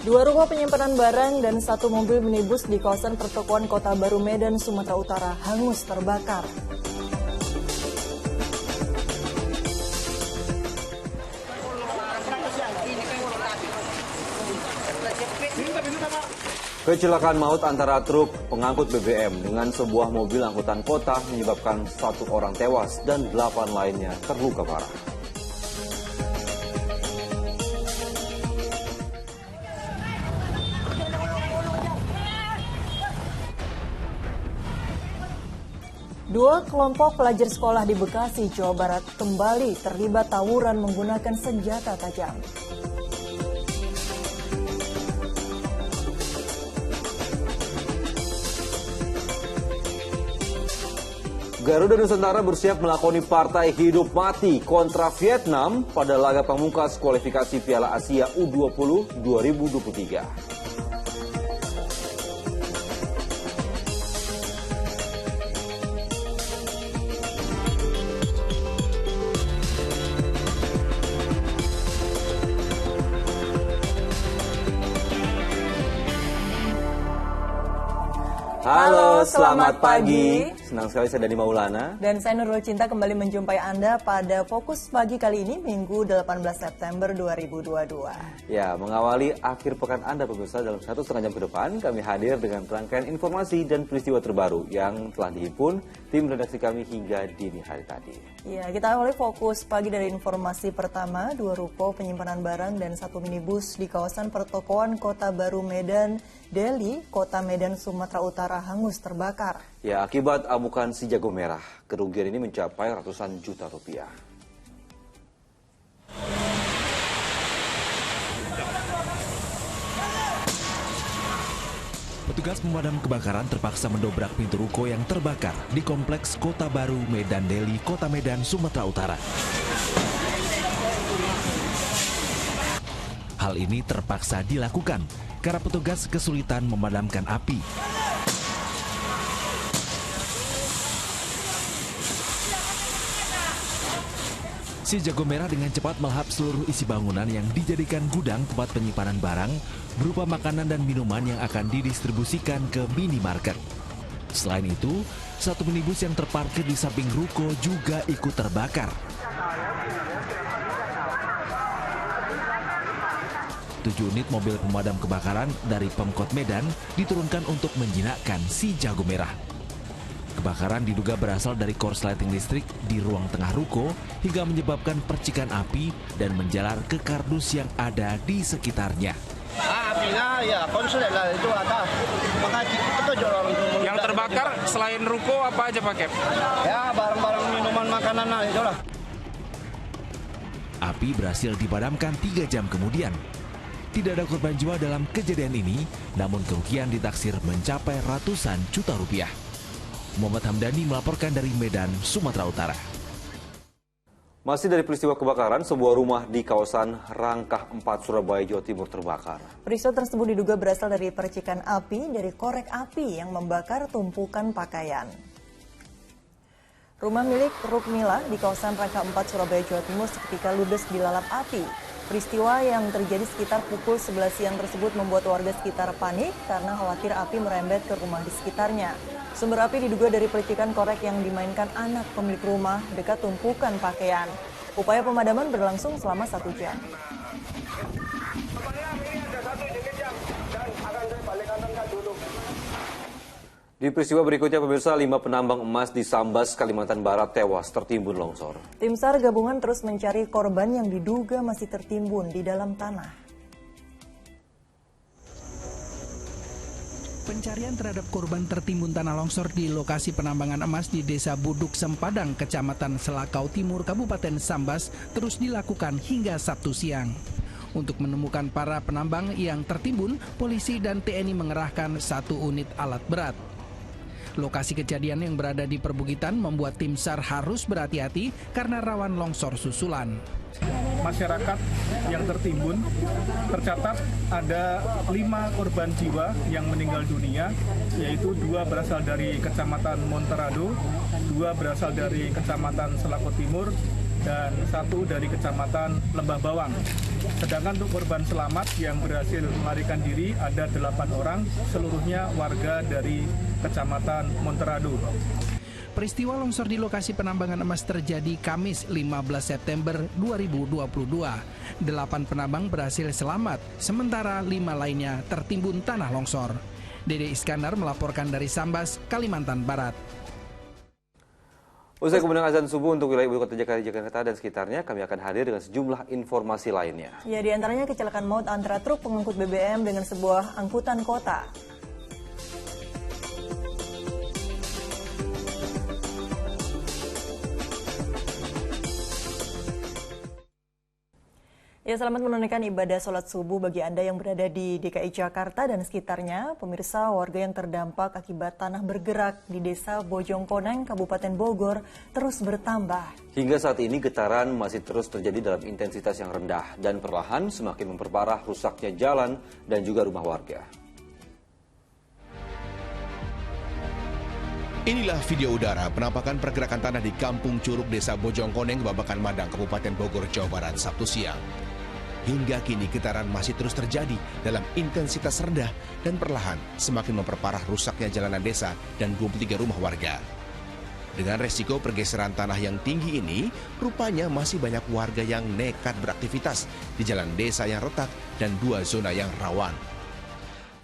Dua rumah penyimpanan barang dan satu mobil minibus di kawasan pertokoan Kota Baru Medan, Sumatera Utara hangus terbakar. Kecelakaan maut antara truk pengangkut BBM dengan sebuah mobil angkutan kota menyebabkan 1 orang tewas dan 8 lainnya terluka parah. Dua kelompok pelajar sekolah di Bekasi, Jawa Barat kembali terlibat tawuran menggunakan senjata tajam. Garuda Nusantara bersiap melakoni partai hidup mati kontra Vietnam pada laga pamungkas kualifikasi Piala Asia U20 2023. Halo, selamat pagi. Senang sekali saya Dani Maulana. Dan saya Nurul Cinta kembali menjumpai Anda pada Fokus Pagi kali ini, Minggu 18 September 2022. Ya, mengawali akhir pekan Anda pemirsa, dalam 1,5 jam ke depan kami hadir dengan rangkaian informasi dan peristiwa terbaru yang telah dihimpun tim redaksi kami hingga dini hari tadi. Ya, kita awali Fokus Pagi dari informasi pertama. 2 ruko penyimpanan barang dan 1 minibus di kawasan pertokoan Kota Baru Medan, Deli, Kota Medan, Sumatera Utara hangus terbakar. Ya, akibat amukan si jago merah, kerugian ini mencapai ratusan juta rupiah. Petugas pemadam kebakaran terpaksa mendobrak pintu ruko yang terbakar di kompleks Kota Baru Medan Deli, Kota Medan, Sumatera Utara. Hal ini terpaksa dilakukan karena petugas kesulitan memadamkan api. Si jago merah dengan cepat melahap seluruh isi bangunan yang dijadikan gudang tempat penyimpanan barang berupa makanan dan minuman yang akan didistribusikan ke minimarket. Selain itu, 1 minibus yang terparkir di samping ruko juga ikut terbakar. 7 unit mobil pemadam kebakaran dari Pemkot Medan diturunkan untuk menjinakkan si jago merah. Kebakaran diduga berasal dari korsleting listrik di ruang tengah ruko hingga menyebabkan percikan api dan menjalar ke kardus yang ada di sekitarnya. Apinya ya konslet lah itu atas. Maka kita jual untuk yang terbakar selain ruko apa aja Pak Kep? Ya barang-barang minuman makanan lah itulah. Api berhasil dipadamkan 3 jam kemudian. Tidak ada korban jiwa dalam kejadian ini, namun kerugian ditaksir mencapai ratusan juta rupiah. Muhammad Hamdani melaporkan dari Medan, Sumatera Utara. Masih dari peristiwa kebakaran, sebuah rumah di kawasan Rangkah 4, Surabaya, Jawa Timur terbakar. Peristiwa tersebut diduga berasal dari percikan api dari korek api yang membakar tumpukan pakaian. Rumah milik Rukmila di kawasan Rangkah 4, Surabaya, Jawa Timur seketika ludes dilalap api. Peristiwa yang terjadi sekitar pukul 11 siang tersebut membuat warga sekitar panik karena khawatir api merembet ke rumah di sekitarnya. Sumber api diduga dari percikan korek yang dimainkan anak pemilik rumah dekat tumpukan pakaian. Upaya pemadaman berlangsung selama 1 jam. Di peristiwa berikutnya, pemirsa, 5 penambang emas di Sambas, Kalimantan Barat tewas tertimbun longsor. Tim SAR gabungan terus mencari korban yang diduga masih tertimbun di dalam tanah. Pencarian terhadap korban tertimbun tanah longsor di lokasi penambangan emas di Desa Buduk Sempadang, Kecamatan Selakau Timur, Kabupaten Sambas terus dilakukan hingga Sabtu siang. Untuk menemukan para penambang yang tertimbun, polisi dan TNI mengerahkan 1 unit alat berat. Lokasi kejadian yang berada di perbukitan membuat tim SAR harus berhati-hati karena rawan longsor susulan. Masyarakat yang tertimbun tercatat ada 5 korban jiwa yang meninggal dunia, yaitu 2 berasal dari Kecamatan Monterado, 2 berasal dari Kecamatan Selako Timur, dan 1 dari Kecamatan Lembah Bawang. Sedangkan untuk korban selamat yang berhasil melarikan diri ada 8 orang, seluruhnya warga dari Kecamatan Monterado. Peristiwa longsor di lokasi penambangan emas terjadi Kamis 15 September 2022. 8 penambang berhasil selamat, sementara 5 lainnya tertimbun tanah longsor. Dede Iskandar melaporkan dari Sambas, Kalimantan Barat. Usai kemudian azan subuh untuk wilayah ibu kota Jakarta dan sekitarnya, kami akan hadir dengan sejumlah informasi lainnya. Ya, di antaranya kecelakaan maut antara truk pengangkut BBM dengan sebuah angkutan kota. Ya, selamat menunaikan ibadah sholat subuh bagi Anda yang berada di DKI Jakarta dan sekitarnya. Pemirsa, warga yang terdampak akibat tanah bergerak di Desa Bojongkoneng, Kabupaten Bogor terus bertambah. Hingga saat ini getaran masih terus terjadi dalam intensitas yang rendah dan perlahan semakin memperparah rusaknya jalan dan juga rumah warga. Inilah video udara penampakan pergerakan tanah di Kampung Curug Desa Bojongkoneng, Babakan Madang, Kabupaten Bogor, Jawa Barat, Sabtu siang. Hingga kini getaran masih terus terjadi dalam intensitas rendah dan perlahan semakin memperparah rusaknya jalanan desa dan 23 rumah warga. Dengan resiko pergeseran tanah yang tinggi ini, rupanya masih banyak warga yang nekat beraktivitas di jalan desa yang retak dan 2 zona yang rawan.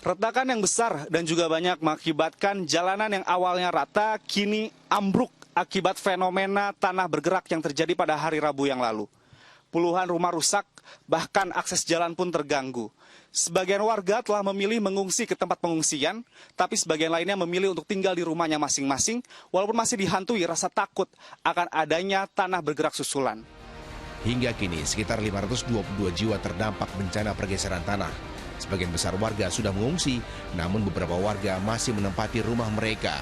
Retakan yang besar dan juga banyak mengakibatkan jalanan yang awalnya rata kini ambruk akibat fenomena tanah bergerak yang terjadi pada hari Rabu yang lalu. Puluhan rumah rusak, bahkan akses jalan pun terganggu. Sebagian warga telah memilih mengungsi ke tempat pengungsian, tapi sebagian lainnya memilih untuk tinggal di rumahnya masing-masing, walaupun masih dihantui rasa takut akan adanya tanah bergerak susulan. Hingga kini sekitar 522 jiwa terdampak bencana pergeseran tanah. Sebagian besar warga sudah mengungsi, namun beberapa warga masih menempati rumah mereka.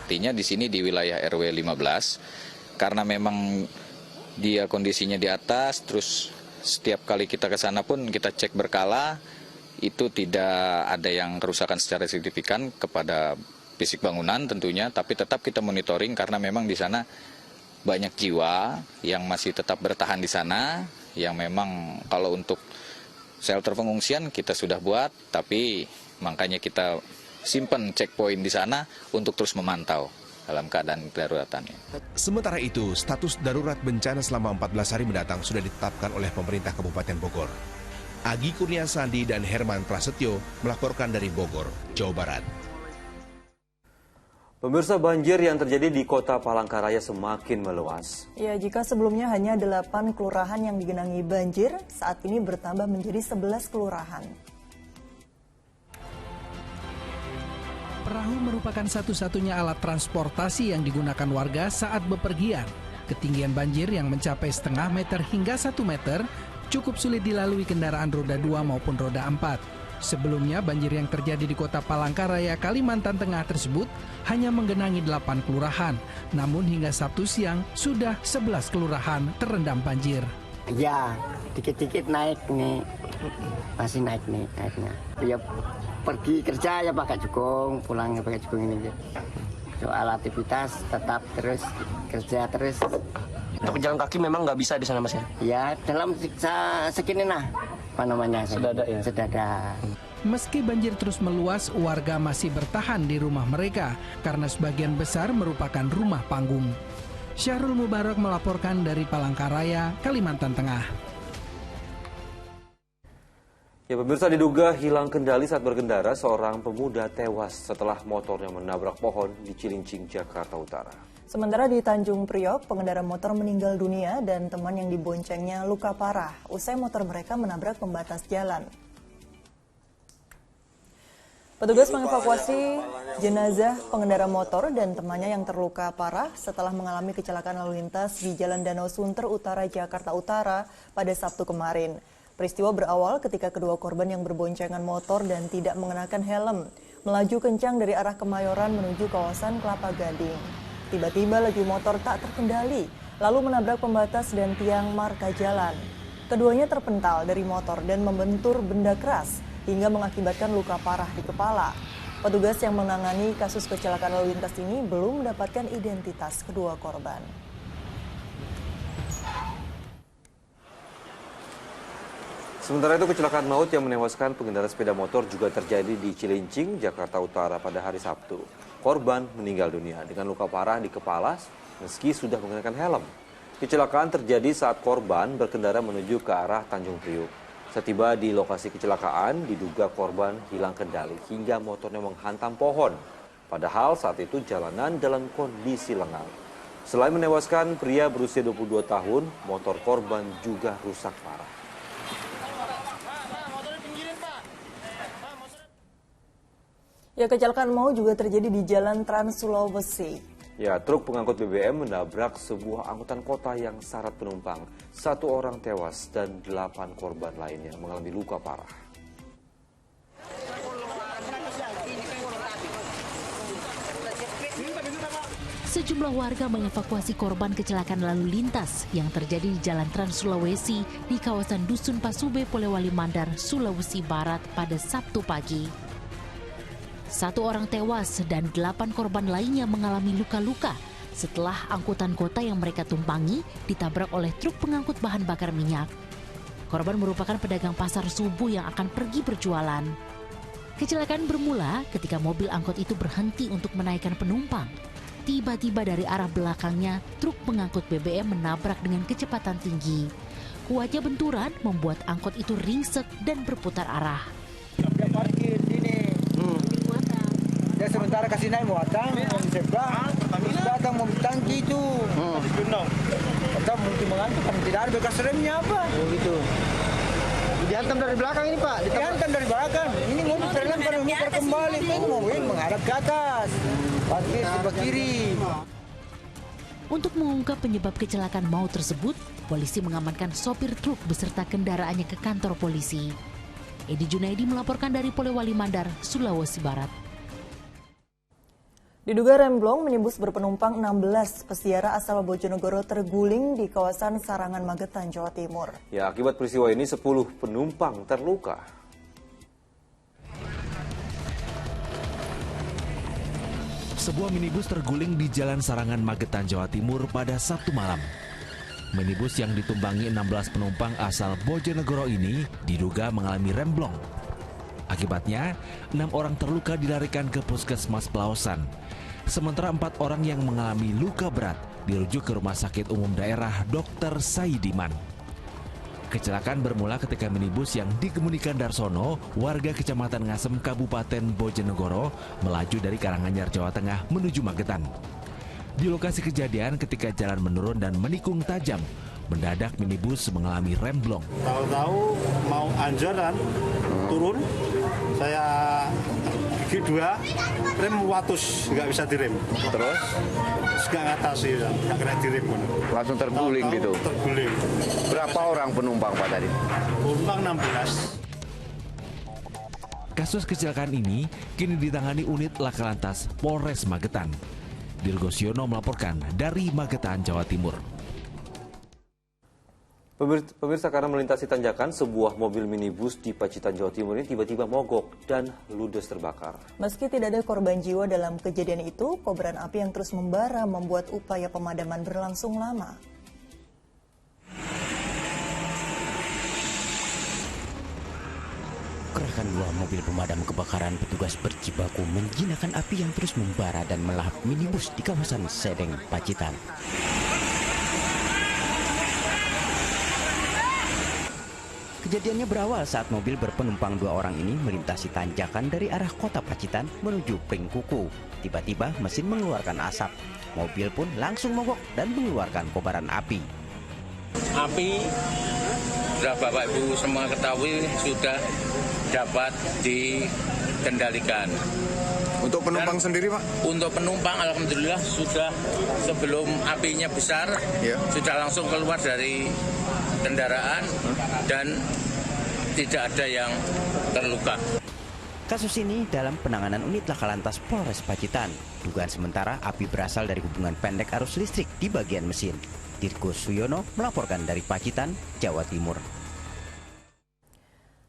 Artinya di sini di wilayah RW 15, karena memang dia kondisinya di atas, terus setiap kali kita ke sana pun kita cek berkala, itu tidak ada yang kerusakan secara signifikan kepada fisik bangunan tentunya, tapi tetap kita monitoring karena memang di sana banyak jiwa yang masih tetap bertahan di sana, yang memang kalau untuk shelter pengungsian kita sudah buat, tapi makanya kita simpan checkpoint di sana untuk terus memantau dalam keadaan kedaratannya. Sementara itu, status darurat bencana selama 14 hari mendatang sudah ditetapkan oleh pemerintah Kabupaten Bogor. Agi Kurniasandi dan Herman Prasetyo melaporkan dari Bogor, Jawa Barat. Pemirsa, banjir yang terjadi di Kota Palangkaraya semakin meluas. Ya, jika sebelumnya hanya 8 kelurahan yang digenangi banjir, saat ini bertambah menjadi 11 kelurahan. Perahu merupakan satu-satunya alat transportasi yang digunakan warga saat bepergian. Ketinggian banjir yang mencapai setengah meter hingga 1 meter cukup sulit dilalui kendaraan roda 2 maupun roda 4. Sebelumnya banjir yang terjadi di Kota Palangkaraya, Kalimantan Tengah tersebut hanya menggenangi 8 kelurahan. Namun hingga Sabtu siang sudah 11 kelurahan terendam banjir. Ya, dikit-dikit naik nih. Masih naik nih naiknya. Ya pergi kerja ya pakai jukung, pulang ya pakai jukung ini. Soal aktivitas tetap terus kerja terus. Untuk jalan kaki memang nggak bisa di sana, Mas ya? Ya, dalam segini nah, apa namanya? Sedada ya? Sedada. Meski banjir terus meluas, warga masih bertahan di rumah mereka karena sebagian besar merupakan rumah panggung. Syahrul Mubarak melaporkan dari Palangkaraya, Kalimantan Tengah. Ya, pemirsa, diduga hilang kendali saat berkendara, seorang pemuda tewas setelah motornya menabrak pohon di Cilincing, Jakarta Utara. Sementara di Tanjung Priok, pengendara motor meninggal dunia dan teman yang diboncengnya luka parah usai motor mereka menabrak pembatas jalan. Petugas mengevakuasi jenazah pengendara motor dan temannya yang terluka parah setelah mengalami kecelakaan lalu lintas di Jalan Danau Sunter Utara, Jakarta Utara pada Sabtu kemarin. Peristiwa berawal ketika kedua korban yang berboncengan motor dan tidak mengenakan helm melaju kencang dari arah Kemayoran menuju kawasan Kelapa Gading. Tiba-tiba laju motor tak terkendali, lalu menabrak pembatas dan tiang marka jalan. Keduanya terpental dari motor dan membentur benda keras hingga mengakibatkan luka parah di kepala. Petugas yang menangani kasus kecelakaan lalu lintas ini belum mendapatkan identitas kedua korban. Sementara itu kecelakaan maut yang menewaskan pengendara sepeda motor juga terjadi di Cilincing, Jakarta Utara pada hari Sabtu. Korban meninggal dunia dengan luka parah di kepala meski sudah mengenakan helm. Kecelakaan terjadi saat korban berkendara menuju ke arah Tanjung Priuk. Setiba di lokasi kecelakaan, diduga korban hilang kendali hingga motornya menghantam pohon. Padahal saat itu jalanan dalam kondisi lengang. Selain menewaskan pria berusia 22 tahun, motor korban juga rusak parah. Ya, kecelakaan maut juga terjadi di Jalan Trans Sulawesi. Ya, truk pengangkut BBM menabrak sebuah angkutan kota yang syarat penumpang. 1 orang tewas dan 8 korban lainnya mengalami luka parah. Sejumlah warga mengevakuasi korban kecelakaan lalu lintas yang terjadi di Jalan Trans Sulawesi di kawasan Dusun Pasube, Polewali Mandar, Sulawesi Barat pada Sabtu pagi. 1 orang tewas dan 8 korban lainnya mengalami luka-luka setelah angkutan kota yang mereka tumpangi ditabrak oleh truk pengangkut bahan bakar minyak. Korban merupakan pedagang pasar subuh yang akan pergi berjualan. Kecelakaan bermula ketika mobil angkot itu berhenti untuk menaikkan penumpang. Tiba-tiba dari arah belakangnya, truk pengangkut BBM menabrak dengan kecepatan tinggi. Kuatnya benturan membuat angkot itu ringsek dan berputar arah. Parkir sini. Dia sementara kasih naik muatan, sebelah. Terus datang mobil tangki itu. Kita mungkin mengantuk, kan tidak ada bekas remnya apa. Oh gitu. Dihantam dari belakang ini Pak? Dihantam dari belakang. Ini mobil terlempar memutar kembali. Ini mobil menghadap ke atas. Parkir sebelah kiri. Untuk mengungkap penyebab kecelakaan maut tersebut, polisi mengamankan sopir truk beserta kendaraannya ke kantor polisi. Edi Junaidi melaporkan dari Polewali Mandar, Sulawesi Barat. Diduga remblong, minibus berpenumpang 16 peziarah asal Bojonegoro terguling di kawasan Sarangan, Magetan, Jawa Timur. Ya, akibat peristiwa ini 10 penumpang terluka. Sebuah minibus terguling di Jalan Sarangan, Magetan, Jawa Timur pada Sabtu malam. Minibus yang ditumpangi 16 penumpang asal Bojonegoro ini diduga mengalami remblong. Akibatnya, 6 orang terluka dilarikan ke Puskesmas Pelausan. Sementara 4 orang yang mengalami luka berat dirujuk ke Rumah Sakit Umum Daerah Dr. Saidiman. Kecelakaan bermula ketika minibus yang dikemudikan Darsono, warga Kecamatan Ngasem, Kabupaten Bojonegoro, melaju dari Karanganyar, Jawa Tengah menuju Magetan. Di lokasi kejadian ketika jalan menurun dan menikung tajam, mendadak minibus mengalami remblong. Tahu-tahu mau anjuran turun, saya gigi 2, rem watus, nggak bisa direm. Terus nggak ngatasi, nggak kena direm. Langsung terguling gitu? Terguling. Berapa orang penumpang Pak tadi? Penumpang 16. Kasus kecelakaan ini kini ditangani unit Laka Lantas Polres Magetan. Dirgosiono melaporkan dari Magetan, Jawa Timur. Pemirsa, karena melintasi tanjakan, sebuah mobil minibus di Pacitan, Jawa Timur ini tiba-tiba mogok dan ludes terbakar. Meski tidak ada korban jiwa dalam kejadian itu, kobaran api yang terus membara membuat upaya pemadaman berlangsung lama. Kerahkan 2 mobil pemadam kebakaran petugas berjibaku menjinakkan api yang terus membara dan melahap minibus di kawasan Sedeng, Pacitan. Kejadiannya berawal saat mobil berpenumpang 2 orang ini melintasi tanjakan dari arah kota Pacitan menuju Pringkuku. Tiba-tiba mesin mengeluarkan asap. Mobil pun langsung mogok dan mengeluarkan kobaran api. Api, sudah Bapak Ibu semua ketahui, sudah dapat dikendalikan. Untuk penumpang sendiri Pak? Untuk penumpang alhamdulillah sudah, sebelum apinya besar, sudah langsung keluar dari kendaraan dan tidak ada yang terluka. Kasus ini dalam penanganan unit Laka Lantas Polres Pacitan. Dugaan sementara api berasal dari hubungan pendek arus listrik di bagian mesin. Dirgo Suyono melaporkan dari Pacitan, Jawa Timur.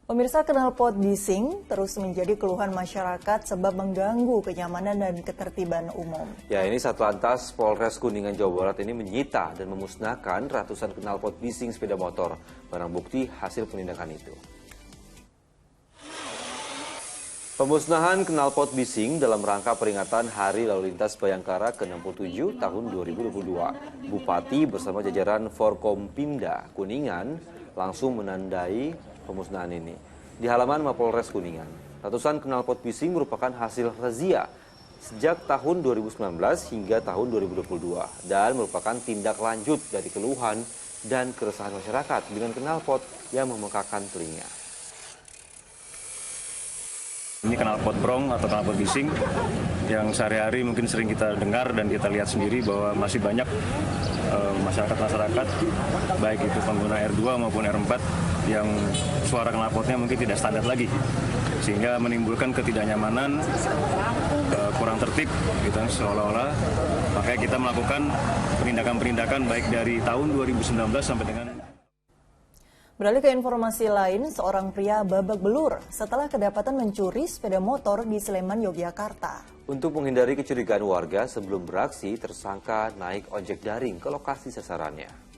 Pemirsa, knalpot bising terus menjadi keluhan masyarakat sebab mengganggu kenyamanan dan ketertiban umum. Ya, ini Satlantas Polres Kuningan, Jawa Barat ini menyita dan memusnahkan ratusan knalpot bising sepeda motor. Barang bukti hasil penindakan itu. Pemusnahan knalpot bising dalam rangka peringatan Hari Lalu Lintas Bayangkara ke-67 tahun 2022. Bupati bersama jajaran Forkompimda Kuningan langsung menandai pemusnahan ini. Di halaman Mapolres Kuningan, ratusan knalpot bising merupakan hasil razia sejak tahun 2019 hingga tahun 2022 dan merupakan tindak lanjut dari keluhan dan keresahan masyarakat dengan knalpot yang memekakan telinga. Ini knalpot brong atau knalpot bising yang sehari-hari mungkin sering kita dengar dan kita lihat sendiri bahwa masih banyak masyarakat baik itu pengguna R2 maupun R4 yang suara knalpotnya mungkin tidak standar lagi, sehingga menimbulkan ketidaknyamanan, kurang tertib gitu seolah-olah. Makanya kita melakukan penindakan-penindakan baik dari tahun 2019 sampai dengan. Beralih ke informasi lain, seorang pria babak belur setelah kedapatan mencuri sepeda motor di Sleman, Yogyakarta. Untuk menghindari kecurigaan warga sebelum beraksi, tersangka naik ojek daring ke lokasi sasarannya.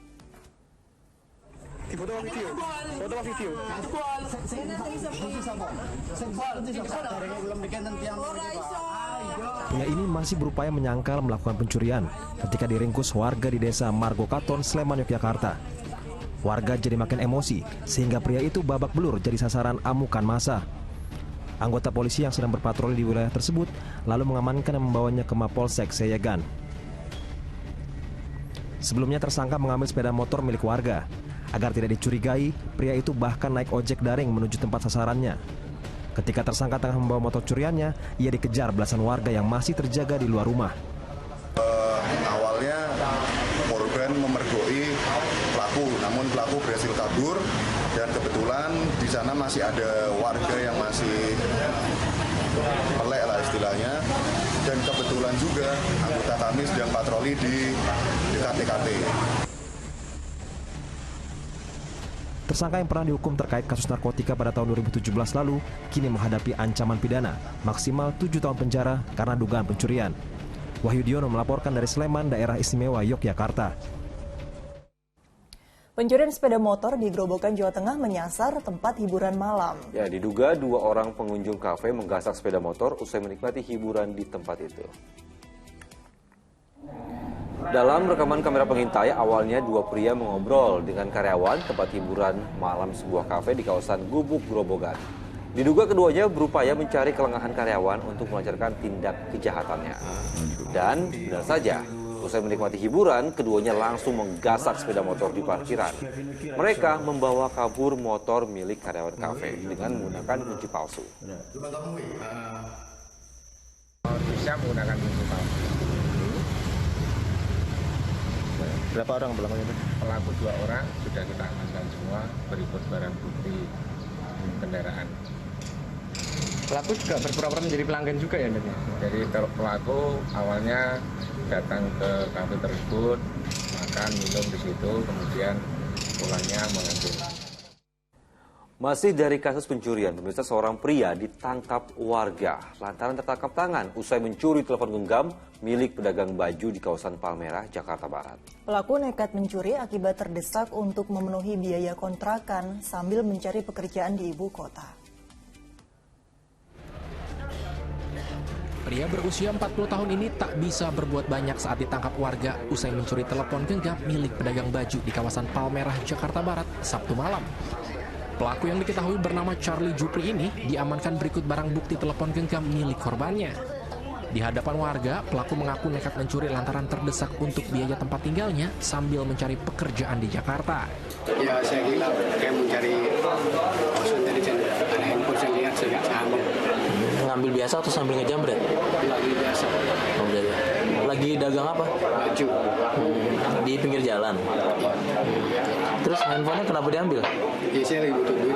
Pria ini masih berupaya menyangkal melakukan pencurian ketika diringkus warga di desa Margokaton, Sleman, Yogyakarta. Warga jadi makin emosi sehingga pria itu babak belur jadi sasaran amukan massa. Anggota polisi yang sedang berpatroli di wilayah tersebut lalu mengamankan dan membawanya ke Mapolsek Seyegan. Sebelumnya tersangka mengambil sepeda motor milik warga. Agar tidak dicurigai, pria itu bahkan naik ojek daring menuju tempat sasarannya. Ketika tersangka tengah membawa motor curiannya, ia dikejar belasan warga yang masih terjaga di luar rumah. Awalnya korban memergoi pelaku, namun pelaku berhasil kabur dan kebetulan di sana masih ada warga yang masih melek lah istilahnya, dan kebetulan juga anggota kami sedang patroli di dekat TKP. Tersangka yang pernah dihukum terkait kasus narkotika pada tahun 2017 lalu kini menghadapi ancaman pidana maksimal 7 tahun penjara karena dugaan pencurian. Wahyu Diono melaporkan dari Sleman, Daerah Istimewa Yogyakarta. Pencurian sepeda motor di Grobogan, Jawa Tengah menyasar tempat hiburan malam. Ya, diduga 2 orang pengunjung kafe menggasak sepeda motor usai menikmati hiburan di tempat itu. Dalam rekaman kamera pengintai, awalnya 2 pria mengobrol dengan karyawan tempat hiburan malam sebuah kafe di kawasan Gubuk, Grobogan. Diduga keduanya berupaya mencari kelengahan karyawan untuk melancarkan tindak kejahatannya. Dan benar saja, usai menikmati hiburan, keduanya langsung menggasak sepeda motor di parkiran. Mereka membawa kabur motor milik karyawan kafe dengan menggunakan kunci palsu. Bisa menggunakan kunci palsu. Berapa orang belakangnya itu? Pelaku 2 orang sudah kita amankan semua, berikut barang bukti kendaraan. Pelaku juga berpura-pura menjadi pelanggan juga ya? Jadi pelaku awalnya datang ke kafe tersebut, makan, minum di situ, kemudian pulangnya mengambil. Masih dari kasus pencurian, pemirsa, seorang pria ditangkap warga lantaran tertangkap tangan usai mencuri telepon genggam milik pedagang baju di kawasan Palmerah, Jakarta Barat. Pelaku nekat mencuri akibat terdesak untuk memenuhi biaya kontrakan sambil mencari pekerjaan di ibu kota. Pria berusia 40 tahun ini tak bisa berbuat banyak saat ditangkap warga usai mencuri telepon genggam milik pedagang baju di kawasan Palmerah, Jakarta Barat, Sabtu malam. Pelaku yang diketahui bernama Charlie Jupri ini diamankan berikut barang bukti telepon genggam milik korbannya. Di hadapan warga, pelaku mengaku nekat mencuri lantaran terdesak untuk biaya tempat tinggalnya sambil mencari pekerjaan di Jakarta. Ya, saya kira kayak mencari kosan dari ada handphone saya lihat, saya nggak ambil. Ngambil biasa atau sambil ngejambret? Lagi biasa. Lagi dagang apa? Baju. Di pinggir jalan. Terus handphonenya kenapa diambil? Ya, saya lagi butuh duit.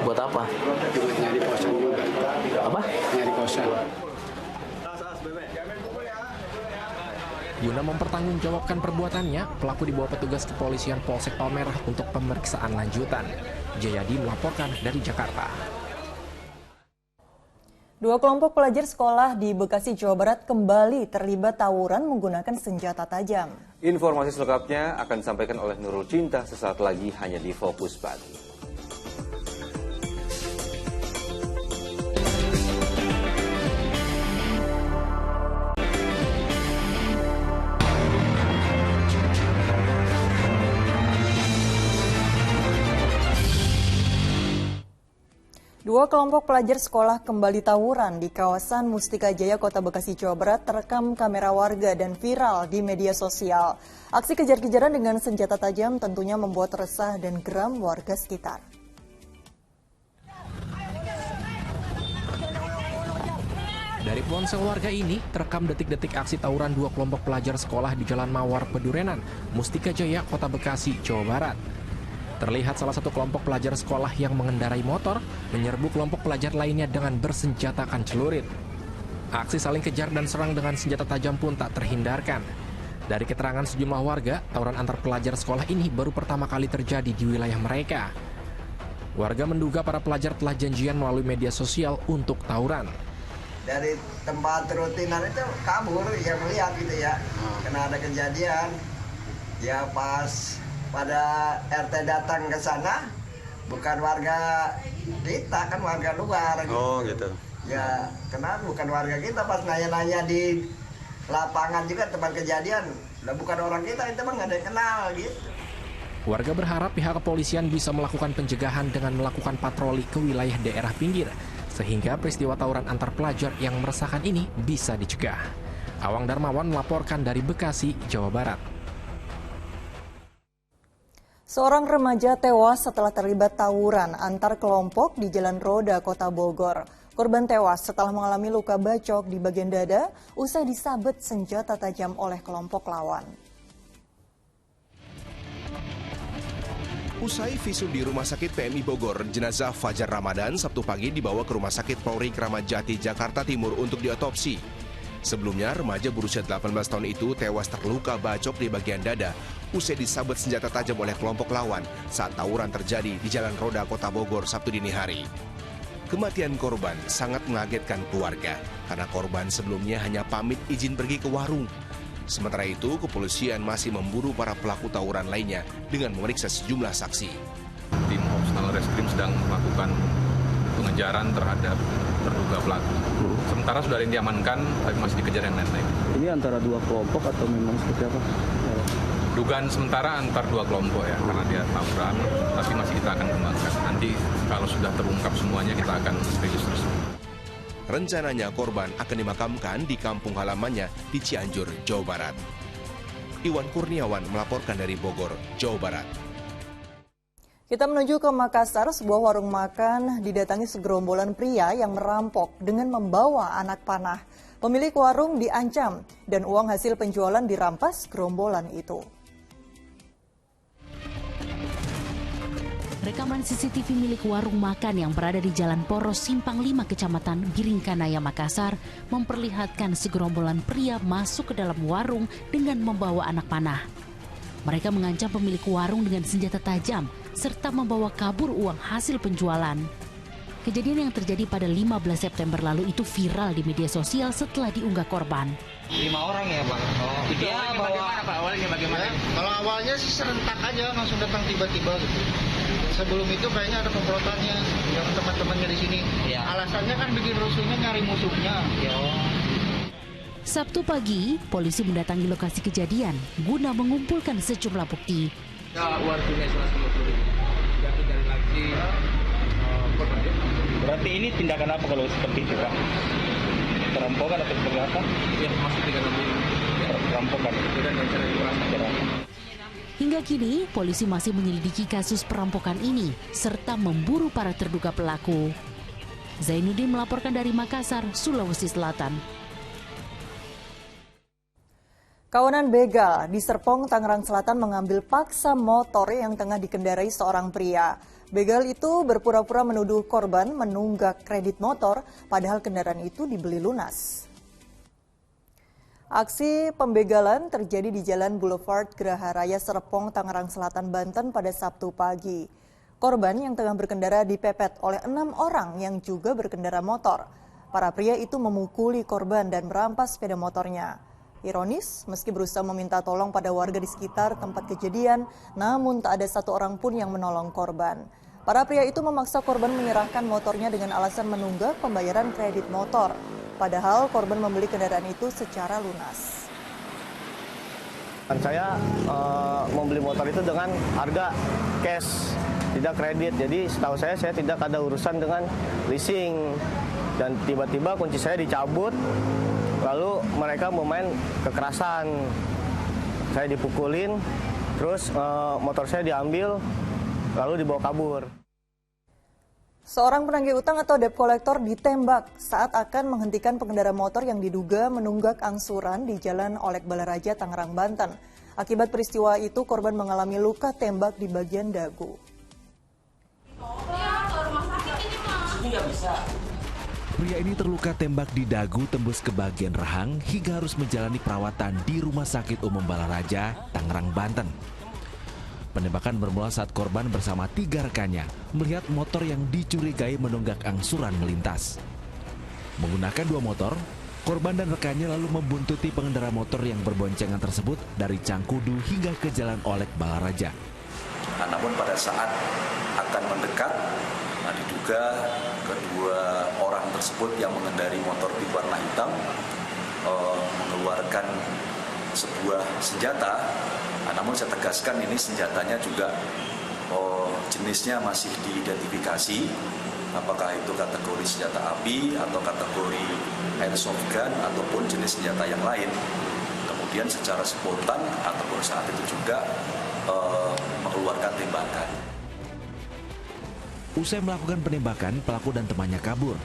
Buat apa? Buat nyari kosan juga. Apa? Nyari kosan. Guna mempertanggungjawabkan perbuatannya, pelaku dibawa petugas kepolisian Polsek Palmerah untuk pemeriksaan lanjutan. Jayadi melaporkan dari Jakarta. Dua kelompok pelajar sekolah di Bekasi, Jawa Barat kembali terlibat tawuran menggunakan senjata tajam. Informasi selengkapnya akan disampaikan oleh Nurul Cinta sesaat lagi hanya di Fokus Pagi. Dua kelompok pelajar sekolah kembali tawuran di kawasan Mustika Jaya, Kota Bekasi, Jawa Barat terekam kamera warga dan viral di media sosial. Aksi kejar-kejaran dengan senjata tajam tentunya membuat resah dan geram warga sekitar. Dari ponsel warga ini, terekam detik-detik aksi tawuran dua kelompok pelajar sekolah di Jalan Mawar Pedurenan, Mustika Jaya, Kota Bekasi, Jawa Barat. Terlihat salah satu kelompok pelajar sekolah yang mengendarai motor menyerbu kelompok pelajar lainnya dengan bersenjatakan celurit. Aksi saling kejar dan serang dengan senjata tajam pun tak terhindarkan. Dari keterangan sejumlah warga, tawuran antar pelajar sekolah ini baru pertama kali terjadi di wilayah mereka. Warga menduga para pelajar telah janjian melalui media sosial untuk tawuran. Dari tempat rutinan itu kabur, ya melihat gitu ya, karena ada kejadian. Ya pas pada RT datang ke sana, bukan warga kita, kan warga luar. Oh gitu. Ya, kenapa bukan warga kita, pas nanya-nanya di lapangan juga tempat kejadian, lah bukan orang kita, itu mah nggak ada yang kenal gitu. Warga berharap pihak kepolisian bisa melakukan pencegahan dengan melakukan patroli ke wilayah daerah pinggir, sehingga peristiwa tawuran antar pelajar yang meresahkan ini bisa dicegah. Awang Darmawan melaporkan dari Bekasi, Jawa Barat. Seorang remaja tewas setelah terlibat tawuran antar kelompok di Jalan Roda, Kota Bogor. Korban tewas setelah mengalami luka bacok di bagian dada usai disabet senjata tajam oleh kelompok lawan. Usai visum di Rumah Sakit PMI Bogor, jenazah Fajar Ramadan Sabtu pagi dibawa ke Rumah Sakit Polri Kramat Jati, Jakarta Timur untuk diotopsi. Sebelumnya, remaja berusia 18 tahun itu tewas terluka bacok di bagian dada usai disabet senjata tajam oleh kelompok lawan saat tawuran terjadi di Jalan Roda, Kota Bogor, Sabtu dini hari. Kematian korban sangat mengagetkan keluarga karena korban sebelumnya hanya pamit izin pergi ke warung. Sementara itu, kepolisian masih memburu para pelaku tawuran lainnya dengan memeriksa sejumlah saksi. Tim Opsnal Reskrim sedang melakukan pengejaran terhadap terduga pelaku. Sementara sudah ada yang diamankan, tapi masih dikejar yang lain-lain. Ini antara dua kelompok atau memang seperti apa? Dugaan sementara antar dua kelompok ya, karena dia tawuran, tapi masih kita akan kembangkan. Nanti kalau sudah terungkap semuanya, kita akan rilis terus. Rencananya korban akan dimakamkan di kampung halamannya di Cianjur, Jawa Barat. Iwan Kurniawan melaporkan dari Bogor, Jawa Barat. Kita menuju ke Makassar, sebuah warung makan didatangi segerombolan pria yang merampok dengan membawa anak panah. Pemilik warung diancam dan uang hasil penjualan dirampas gerombolan itu. Rekaman CCTV milik warung makan yang berada di Jalan Poros Simpang 5 Kecamatan Biringkanaya, Makassar memperlihatkan segerombolan pria masuk ke dalam warung dengan membawa anak panah. Mereka mengancam pemilik warung dengan senjata tajam serta membawa kabur uang hasil penjualan. Kejadian yang terjadi pada 15 September lalu itu viral di media sosial setelah diunggah korban. 5 orang ya Bang? Oh, itu ya, bagaimana Pak? Awalnya bagaimana? Ya, kalau awalnya sih serentak aja langsung datang tiba-tiba gitu. Sebelum itu kayaknya ada komplotannya yang teman-temannya di sini. Ya. Alasannya kan bikin rusuhnya nyari musuhnya. Ya. Sabtu pagi, polisi mendatangi lokasi kejadian guna mengumpulkan sejumlah bukti. Ya, uang tunai 150.000. Jatuh dari lagi. Berarti ini tindakan apa kalau seperti itu Pak? Perampokan atau seperti apa? Ya, masih tindakan perampokan. Hingga kini, polisi masih menyelidiki kasus perampokan ini serta memburu para terduga pelaku. Zainuddin melaporkan dari Makassar, Sulawesi Selatan. Kawanan begal di Serpong, Tangerang Selatan mengambil paksa motor yang tengah dikendarai seorang pria. Begal itu berpura-pura menuduh korban menunggak kredit motor, padahal kendaraan itu dibeli lunas. Aksi pembegalan terjadi di Jalan Boulevard Geraha Raya Serpong, Tangerang Selatan, Banten pada Sabtu pagi. Korban yang tengah berkendara dipepet oleh 6 orang yang juga berkendara motor. Para pria itu memukuli korban dan merampas sepeda motornya. Ironis, meski berusaha meminta tolong pada warga di sekitar tempat kejadian, namun tak ada satu orang pun yang menolong korban. Para pria itu memaksa korban menyerahkan motornya dengan alasan menunggak pembayaran kredit motor. Padahal korban membeli kendaraan itu secara lunas. Saya membeli motor itu dengan harga cash, tidak kredit. Jadi setahu saya tidak ada urusan dengan leasing. Dan tiba-tiba kunci saya dicabut, lalu mereka mau main kekerasan. Saya dipukulin, terus motor saya diambil, lalu dibawa kabur. Seorang penagih utang atau debt collector ditembak saat akan menghentikan pengendara motor yang diduga menunggak angsuran di Jalan Olek Balaraja, Tangerang, Banten. Akibat peristiwa itu, korban mengalami luka tembak di bagian dagu. Pria ini terluka tembak di dagu tembus ke bagian rahang hingga harus menjalani perawatan di Rumah Sakit Umum Balaraja, Tangerang, Banten. Penembakan bermula saat korban bersama 3 rekannya melihat motor yang dicurigai menunggak angsuran melintas. Menggunakan 2 motor, korban dan rekannya lalu membuntuti pengendara motor yang berboncengan tersebut dari Cangkudu hingga ke Jalan Olek Balaraja. Namun pada saat akan mendekat, diduga kedua orang tersebut yang mengendari motor berwarna hitam mengeluarkan sebuah senjata. Namun saya tegaskan ini senjatanya juga jenisnya masih diidentifikasi, apakah itu kategori senjata api atau kategori airsoft gun ataupun jenis senjata yang lain. Kemudian secara spontan ataupun saat itu juga mengeluarkan tembakan. Usai melakukan penembakan, pelaku dan temannya kabur.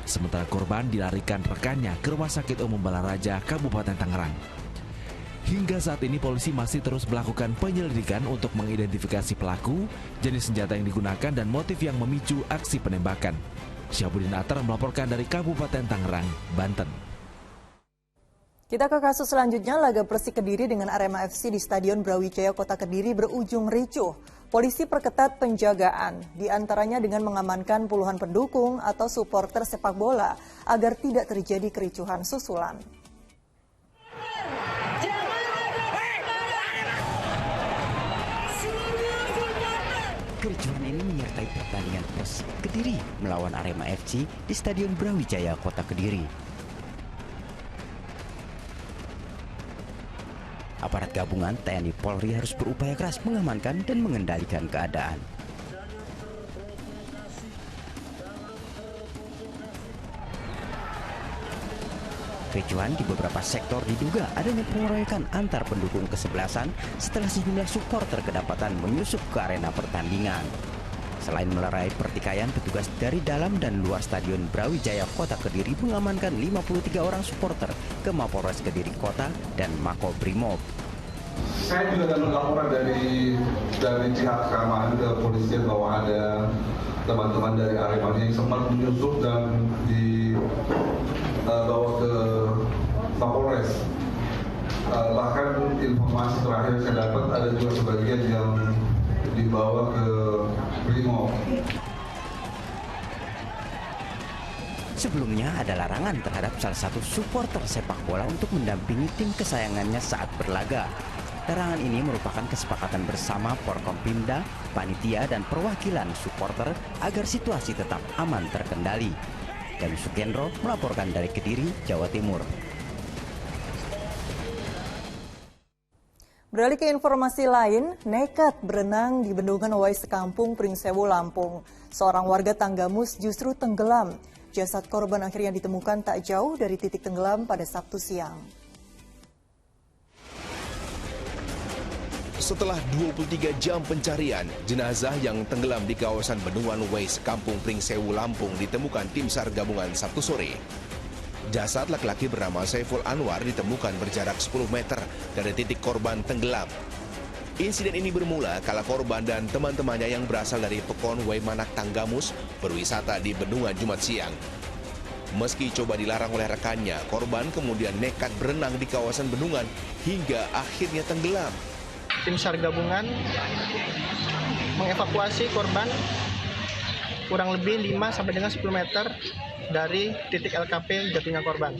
Sementara korban dilarikan rekannya ke Rumah Sakit Umum Balaraja, Kabupaten Tangerang. Hingga saat ini polisi masih terus melakukan penyelidikan untuk mengidentifikasi pelaku, jenis senjata yang digunakan dan motif yang memicu aksi penembakan. Syabuddin Atar melaporkan dari Kabupaten Tangerang, Banten. Kita ke kasus selanjutnya, laga Persik Kediri dengan Arema FC di Stadion Brawijaya Kota Kediri berujung ricuh. Polisi perketat penjagaan, diantaranya dengan mengamankan puluhan pendukung atau supporter sepak bola agar tidak terjadi kericuhan susulan. Kericuhan ini menyertai pertandingan Persik Kediri melawan Arema FC di Stadion Brawijaya Kota Kediri. Aparat gabungan TNI Polri harus berupaya keras mengamankan dan mengendalikan keadaan. Kericuhan di beberapa sektor diduga adanya pengeroyokan antar pendukung kesebelasan setelah sejumlah supporter kedapatan menyusup ke arena pertandingan. Selain melerai pertikaian, petugas dari dalam dan luar Stadion Brawijaya Kota Kediri mengamankan 53 orang supporter ke Mapolres Kediri Kota dan Makobrimob. Saya juga dapat laporan dari pihak keamanan ke polisian bahwa ada teman-teman dari Arema yang sempat menyusup dan dibawa ke Mapolres. Bahkan informasi terakhir saya dapat ada juga sebagian yang dibawa ke Brimob. Sebelumnya ada larangan terhadap salah satu supporter sepak bola untuk mendampingi tim kesayangannya saat berlaga. Larangan ini merupakan kesepakatan bersama Porkompimda, panitia, dan perwakilan supporter agar situasi tetap aman terkendali. Gami Sukendro melaporkan dari Kediri, Jawa Timur. Beralih ke informasi lain, nekat berenang di bendungan Wais Kampung Pringsewu, Lampung. Seorang warga Tanggamus justru tenggelam. Jasad korban akhirnya ditemukan tak jauh dari titik tenggelam pada Sabtu siang. Setelah 23 jam pencarian, jenazah yang tenggelam di kawasan bendungan Wais Kampung Pringsewu, Lampung ditemukan tim SAR gabungan Sabtu sore. Jasad laki-laki bernama Saiful Anwar ditemukan berjarak 10 meter dari titik korban tenggelam. Insiden ini bermula kala korban dan teman-temannya yang berasal dari Pekon Waimanak Tanggamus berwisata di bendungan Jumat siang. Meski coba dilarang oleh rekannya, korban kemudian nekat berenang di kawasan bendungan hingga akhirnya tenggelam. Tim SAR gabungan mengevakuasi korban kurang lebih 5 sampai dengan 10 meter dari titik LKP jatuhnya korban.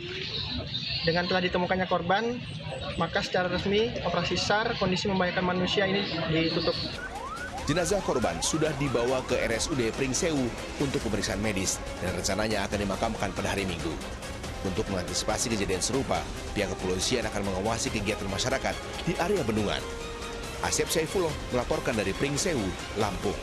Dengan telah ditemukannya korban, maka secara resmi operasi SAR kondisi membahayakan manusia ini ditutup. Jenazah korban sudah dibawa ke RSUD Pringsewu untuk pemeriksaan medis dan rencananya akan dimakamkan pada hari Minggu. Untuk mengantisipasi kejadian serupa, pihak kepolisian akan mengawasi kegiatan masyarakat di area bendungan. Asep Saifullah melaporkan dari Pringsewu, Lampung.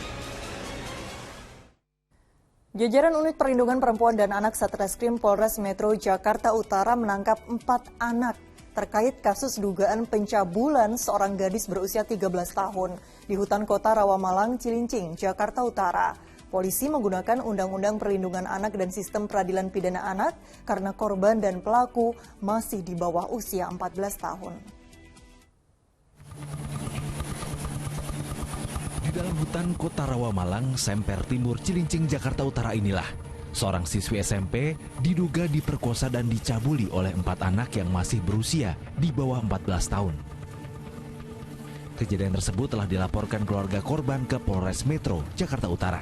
Jajaran Unit Perlindungan Perempuan dan Anak Satreskrim Polres Metro Jakarta Utara menangkap 4 anak terkait kasus dugaan pencabulan seorang gadis berusia 13 tahun di hutan kota Rawamalang, Cilincing, Jakarta Utara. Polisi menggunakan Undang-Undang Perlindungan Anak dan Sistem Peradilan Pidana Anak karena korban dan pelaku masih di bawah usia 14 tahun. Di dalam hutan kota Rawamalang, Semper Timur, Cilincing, Jakarta Utara inilah seorang siswi SMP diduga diperkosa dan dicabuli oleh 4 anak yang masih berusia di bawah 14 tahun. Kejadian tersebut telah dilaporkan keluarga korban ke Polres Metro Jakarta Utara.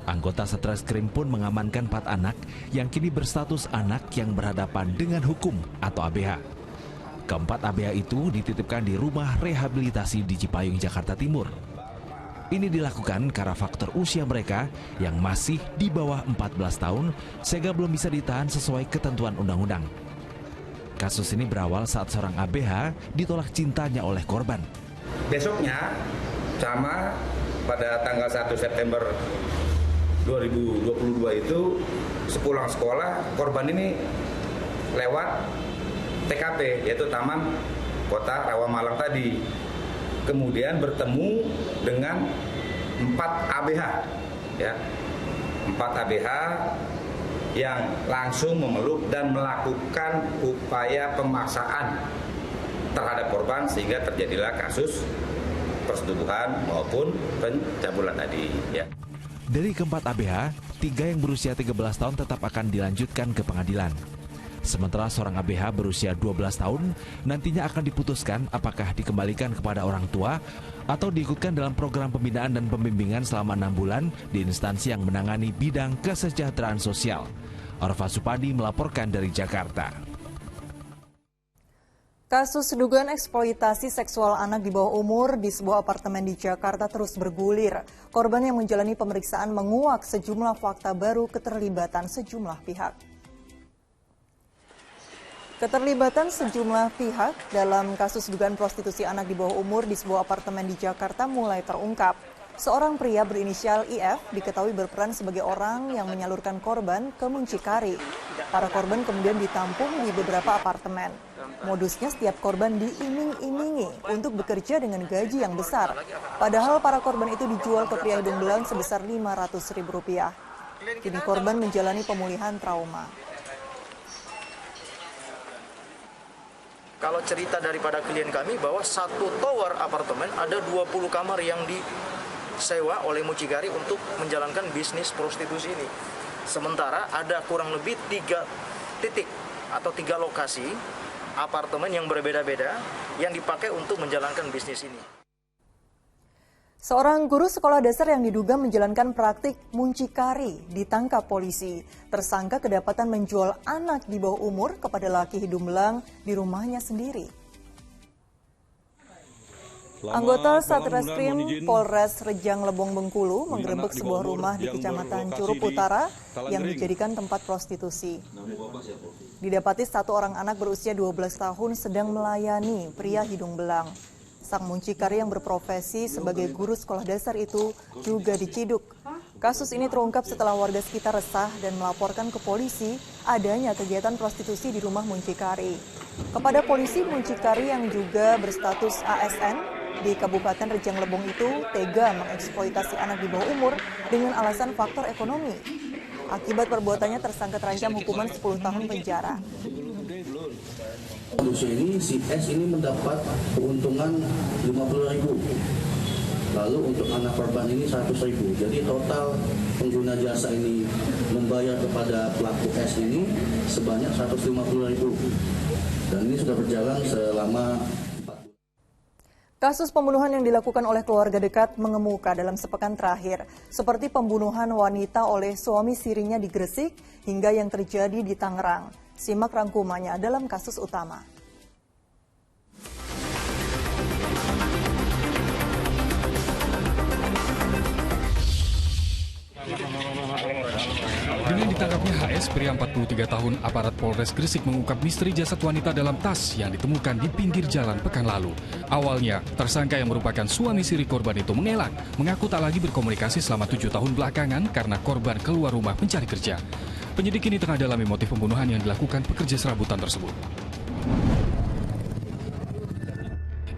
Anggota Satreskrim pun mengamankan 4 anak yang kini berstatus anak yang berhadapan dengan hukum atau ABH. Keempat ABH itu dititipkan di rumah rehabilitasi di Cipayung, Jakarta Timur. Ini dilakukan karena faktor usia mereka yang masih di bawah 14 tahun sehingga belum bisa ditahan sesuai ketentuan undang-undang. Kasus ini berawal saat seorang ABH ditolak cintanya oleh korban. Besoknya, sama pada tanggal 1 September 2022 itu, sepulang sekolah, korban ini lewat TKP, yaitu Taman Kota Rawamalang tadi. Kemudian bertemu dengan 4 ABH, ya, 4 ABH yang langsung memeluk dan melakukan upaya pemaksaan terhadap korban sehingga terjadilah kasus persetubuhan maupun pencabulan tadi. Ya. Dari keempat ABH, 3 yang berusia 13 tahun tetap akan dilanjutkan ke pengadilan. Sementara seorang ABH berusia 12 tahun nantinya akan diputuskan apakah dikembalikan kepada orang tua atau diikutkan dalam program pembinaan dan pembimbingan selama 6 bulan di instansi yang menangani bidang kesejahteraan sosial. Arfa Supadi melaporkan dari Jakarta. Kasus dugaan eksploitasi seksual anak di bawah umur di sebuah apartemen di Jakarta terus bergulir. Korban yang menjalani pemeriksaan menguak sejumlah fakta baru keterlibatan sejumlah pihak. Keterlibatan sejumlah pihak dalam kasus dugaan prostitusi anak di bawah umur di sebuah apartemen di Jakarta mulai terungkap. Seorang pria berinisial IF diketahui berperan sebagai orang yang menyalurkan korban ke muncikari. Para korban kemudian ditampung di beberapa apartemen. Modusnya setiap korban diiming-imingi untuk bekerja dengan gaji yang besar. Padahal para korban itu dijual ke pria hidung belang sebesar Rp500.000. Kini korban menjalani pemulihan trauma. Kalau cerita daripada klien kami bahwa satu tower apartemen ada 20 kamar yang disewa oleh mucikari untuk menjalankan bisnis prostitusi ini. Sementara ada kurang lebih 3 titik atau 3 lokasi apartemen yang berbeda-beda yang dipakai untuk menjalankan bisnis ini. Seorang guru sekolah dasar yang diduga menjalankan praktik muncikari ditangkap polisi. Tersangka kedapatan menjual anak di bawah umur kepada laki hidung belang di rumahnya sendiri. Anggota Satreskrim Polres Rejang Lebong Bengkulu menggerebek sebuah rumah di Kecamatan Curup Utara yang dijadikan tempat prostitusi. Didapati 1 orang anak berusia 12 tahun sedang melayani pria hidung belang. Sang muncikari yang berprofesi sebagai guru sekolah dasar itu juga diciduk. Kasus ini terungkap setelah warga sekitar resah dan melaporkan ke polisi adanya kegiatan prostitusi di rumah muncikari. Kepada polisi, muncikari yang juga berstatus ASN di Kabupaten Rejang Lebong itu tega mengeksploitasi anak di bawah umur dengan alasan faktor ekonomi. Akibat perbuatannya tersangka terancam hukuman 10 tahun penjara. Modusnya ini si S ini mendapat keuntungan 50.000 Lalu untuk anak korban ini 100.000. Jadi total pengguna jasa ini membayar kepada pelaku S ini sebanyak 150.000. Dan ini sudah berjalan selama 4 bulan. Kasus pembunuhan yang dilakukan oleh keluarga dekat mengemuka dalam sepekan terakhir, seperti pembunuhan wanita oleh suami sirinya di Gresik hingga yang terjadi di Tangerang. Simak rangkumannya dalam kasus utama. Dengan ditangkapnya HS, pria 43 tahun, aparat Polres Gresik mengungkap misteri jasad wanita dalam tas yang ditemukan di pinggir jalan pekan lalu. Awalnya, tersangka yang merupakan suami siri korban itu mengelak, mengaku tak lagi berkomunikasi selama 7 tahun belakangan karena korban keluar rumah mencari kerja. Penyidik ini tengah dalami motif pembunuhan yang dilakukan pekerja serabutan tersebut.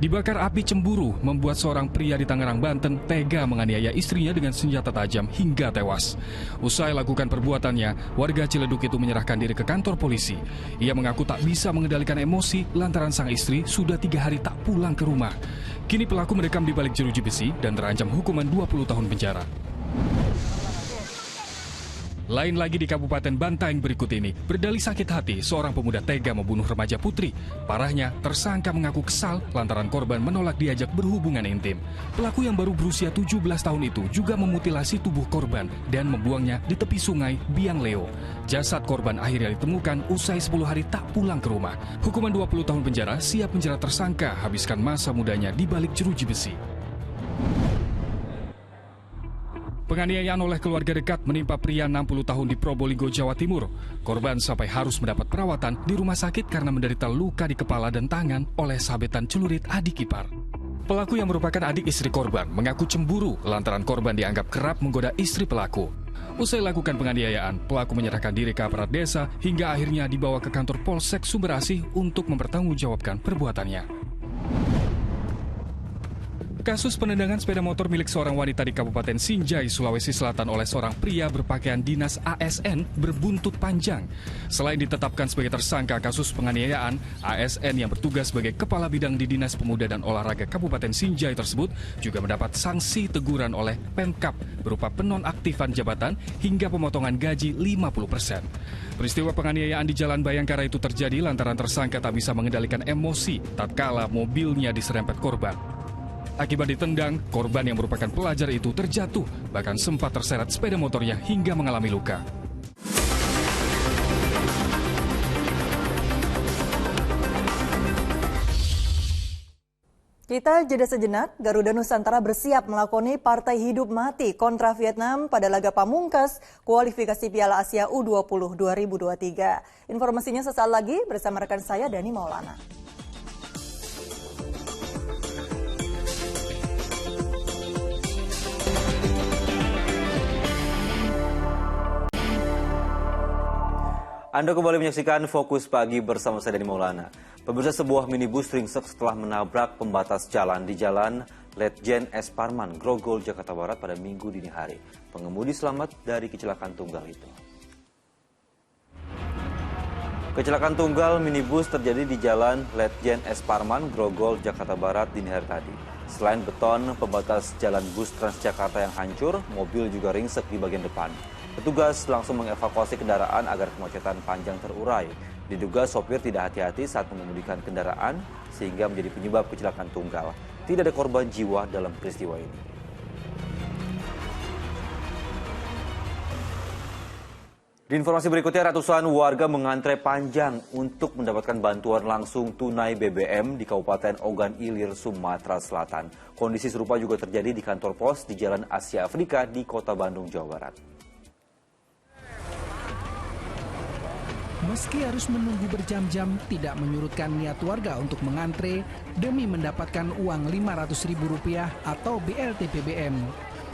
Dibakar api cemburu membuat seorang pria di Tangerang, Banten tega menganiaya istrinya dengan senjata tajam hingga tewas. Usai lakukan perbuatannya, warga Ciledug itu menyerahkan diri ke kantor polisi. Ia mengaku tak bisa mengendalikan emosi lantaran sang istri sudah 3 hari tak pulang ke rumah. Kini pelaku mendekam di balik jeruji besi dan terancam hukuman 20 tahun penjara. Lain lagi di Kabupaten Bantaeng berikut ini, berdalih sakit hati, seorang pemuda tega membunuh remaja putri. Parahnya, tersangka mengaku kesal lantaran korban menolak diajak berhubungan intim. Pelaku yang baru berusia 17 tahun itu juga memutilasi tubuh korban dan membuangnya di tepi sungai Biang Leo. Jasad korban akhirnya ditemukan usai 10 hari tak pulang ke rumah. Hukuman 20 tahun penjara siap menjerat tersangka habiskan masa mudanya di balik jeruji besi. Penganiayaan oleh keluarga dekat menimpa pria 60 tahun di Probolinggo, Jawa Timur. Korban sampai harus mendapat perawatan di rumah sakit karena menderita luka di kepala dan tangan oleh sabetan celurit adik ipar. Pelaku yang merupakan adik istri korban mengaku cemburu lantaran korban dianggap kerap menggoda istri pelaku. Usai lakukan penganiayaan, pelaku menyerahkan diri ke aparat desa hingga akhirnya dibawa ke kantor Polsek Sumberasih untuk mempertanggungjawabkan perbuatannya. Kasus penendangan sepeda motor milik seorang wanita di Kabupaten Sinjai, Sulawesi Selatan oleh seorang pria berpakaian dinas ASN berbuntut panjang. Selain ditetapkan sebagai tersangka kasus penganiayaan, ASN yang bertugas sebagai Kepala Bidang di Dinas Pemuda dan Olahraga Kabupaten Sinjai tersebut juga mendapat sanksi teguran oleh Pemkap berupa penonaktifan jabatan hingga pemotongan gaji 50%. Peristiwa penganiayaan di Jalan Bayangkara itu terjadi lantaran tersangka tak bisa mengendalikan emosi tatkala mobilnya diserempet korban. Akibat ditendang, korban yang merupakan pelajar itu terjatuh, bahkan sempat terseret sepeda motornya hingga mengalami luka. Kita jeda sejenak, Garuda Nusantara bersiap melakoni partai hidup mati kontra Vietnam pada laga pamungkas kualifikasi Piala Asia U20 2023. Informasinya sesaat lagi bersama rekan saya Dani Maulana. Anda kembali menyaksikan Fokus Pagi bersama saya Dani Maulana. Pemirsa, sebuah minibus ringsek setelah menabrak pembatas jalan di Jalan Letjen S. Parman, Grogol, Jakarta Barat pada Minggu dini hari. Pengemudi selamat dari kecelakaan tunggal itu. Kecelakaan tunggal minibus terjadi di Jalan Letjen S. Parman, Grogol, Jakarta Barat dini hari tadi. Selain beton pembatas jalan bus Transjakarta yang hancur, mobil juga ringsek di bagian depan. Petugas langsung mengevakuasi kendaraan agar kemacetan panjang terurai. Diduga sopir tidak hati-hati saat mengemudikan kendaraan sehingga menjadi penyebab kecelakaan tunggal. Tidak ada korban jiwa dalam peristiwa ini. Di informasi berikutnya, ratusan warga mengantre panjang untuk mendapatkan bantuan langsung tunai BBM di Kabupaten Ogan Ilir, Sumatera Selatan. Kondisi serupa juga terjadi di kantor pos di Jalan Asia Afrika di Kota Bandung, Jawa Barat. Meski harus menunggu berjam-jam, tidak menyurutkan niat warga untuk mengantre demi mendapatkan uang Rp500.000 atau BLT BBM.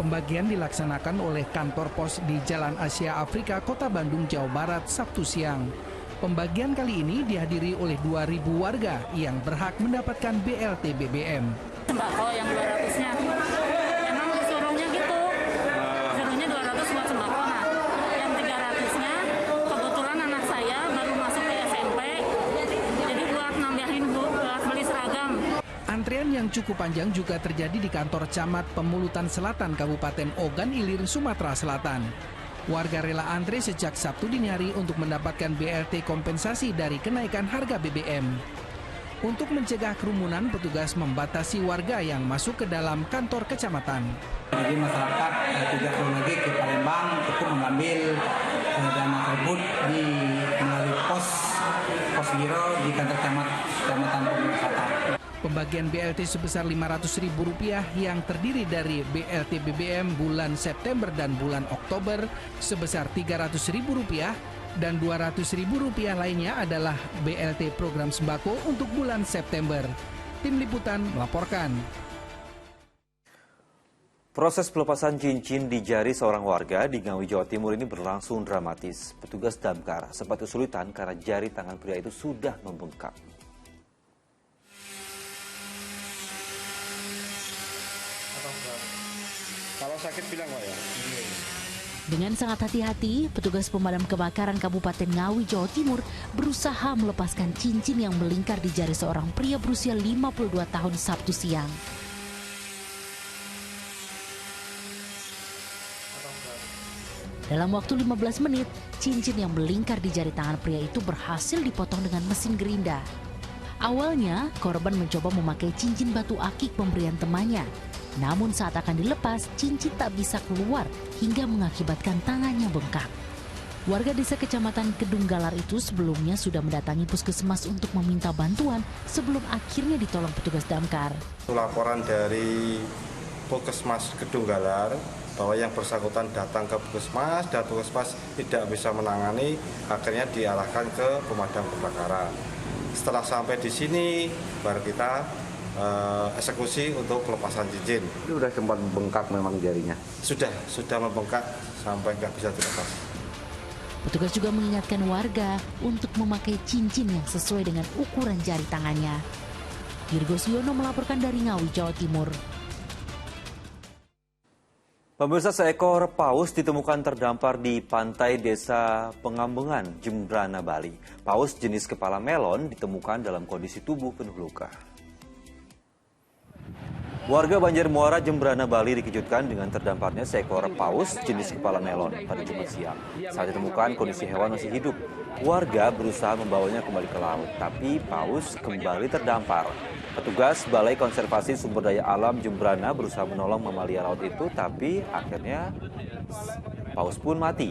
Pembagian dilaksanakan oleh kantor pos di Jalan Asia Afrika, Kota Bandung, Jawa Barat, Sabtu siang. Pembagian kali ini dihadiri oleh 2.000 warga yang berhak mendapatkan BLT BBM. Sembako yang 200-nya, emang disuruhnya gitu, disuruhnya 200 buat sembako. Nah, yang 300-nya kebetulan anak saya baru masuk ke SMP, jadi buat nambahin buat beli seragam. Antrean Antrian yang cukup panjang juga terjadi di kantor Camat Pemulutan Selatan Kabupaten Ogan Ilir, Sumatera Selatan. Warga rela antre sejak Sabtu dini hari untuk mendapatkan BLT kompensasi dari kenaikan harga BBM. Untuk mencegah kerumunan, petugas membatasi warga yang masuk ke dalam kantor kecamatan. Jadi masyarakat tidak perlu lagi ke Palembang untuk mengambil dana tersebut melalui pos giro di kantor kecamatan Selatan. Pembagian BLT sebesar Rp500.000 yang terdiri dari BLT BBM bulan September dan bulan Oktober sebesar Rp300.000 dan Rp200.000 lainnya adalah BLT program sembako untuk bulan September. Tim Liputan melaporkan. Proses pelepasan cincin di jari seorang warga di Ngawi, Jawa Timur ini berlangsung dramatis. Petugas damkar sempat kesulitan karena jari tangan pria itu sudah membengkak. Kalau sakit bilang Pak ya. Dengan sangat hati-hati, petugas pemadam kebakaran Kabupaten Ngawi, Jawa Timur berusaha melepaskan cincin yang melingkar di jari seorang pria berusia 52 tahun Sabtu siang. Dalam waktu 15 menit, cincin yang melingkar di jari tangan pria itu berhasil dipotong dengan mesin gerinda. Awalnya, korban mencoba memakai cincin batu akik pemberian temannya. Namun saat akan dilepas, cincin tak bisa keluar hingga mengakibatkan tangannya bengkak. Warga desa Kecamatan Kedung Galar itu sebelumnya sudah mendatangi puskesmas untuk meminta bantuan sebelum akhirnya ditolong petugas damkar. Laporan dari Puskesmas Kedung Galar bahwa yang bersangkutan datang ke puskesmas dan puskesmas tidak bisa menangani, akhirnya diarahkan ke pemadam kebakaran. Setelah sampai di sini, baru kita eksekusi untuk pelepasan cincin. Itu sudah sempat bengkak memang jarinya? Sudah membengkak sampai nggak bisa dilepas. Petugas juga mengingatkan warga untuk memakai cincin yang sesuai dengan ukuran jari tangannya. Virgos Yono melaporkan dari Ngawi, Jawa Timur. Pemirsa, seekor paus ditemukan terdampar di pantai desa Pengambengan, Jembrana, Bali. Paus jenis kepala melon ditemukan dalam kondisi tubuh penuh luka. Warga Banjar Muara, Jembrana, Bali dikejutkan dengan terdamparnya seekor paus jenis kepala melon pada Jumat siang. Saat ditemukan, kondisi hewan masih hidup. Warga berusaha membawanya kembali ke laut, tapi paus kembali terdampar. Petugas Balai Konservasi Sumber Daya Alam Jembrana berusaha menolong mamalia laut itu, tapi akhirnya paus pun mati.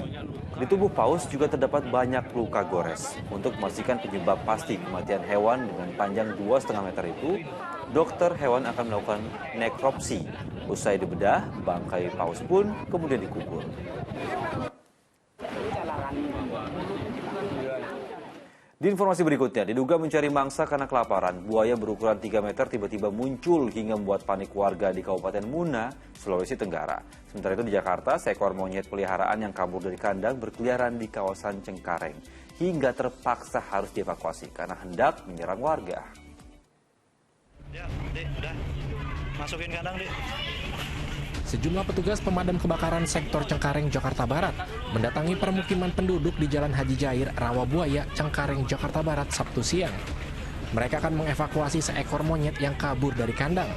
Di tubuh paus juga terdapat banyak luka gores. Untuk memastikan penyebab pasti kematian hewan dengan panjang 2,5 meter itu, dokter hewan akan melakukan nekropsi. Usai dibedah, bangkai paus pun kemudian dikubur. Di informasi berikutnya, diduga mencari mangsa karena kelaparan, buaya berukuran 3 meter tiba-tiba muncul hingga membuat panik warga di Kabupaten Muna, Sulawesi Tenggara. Sementara itu di Jakarta, seekor monyet peliharaan yang kabur dari kandang berkeliaran di kawasan Cengkareng hingga terpaksa harus dievakuasi karena hendak menyerang warga. Ya, Dik, udah. Masukin kandang, Dik. Sejumlah petugas pemadam kebakaran sektor Cengkareng, Jakarta Barat mendatangi permukiman penduduk di Jalan Haji Jair, Rawabuaya, Cengkareng, Jakarta Barat, Sabtu siang. Mereka akan mengevakuasi seekor monyet yang kabur dari kandang.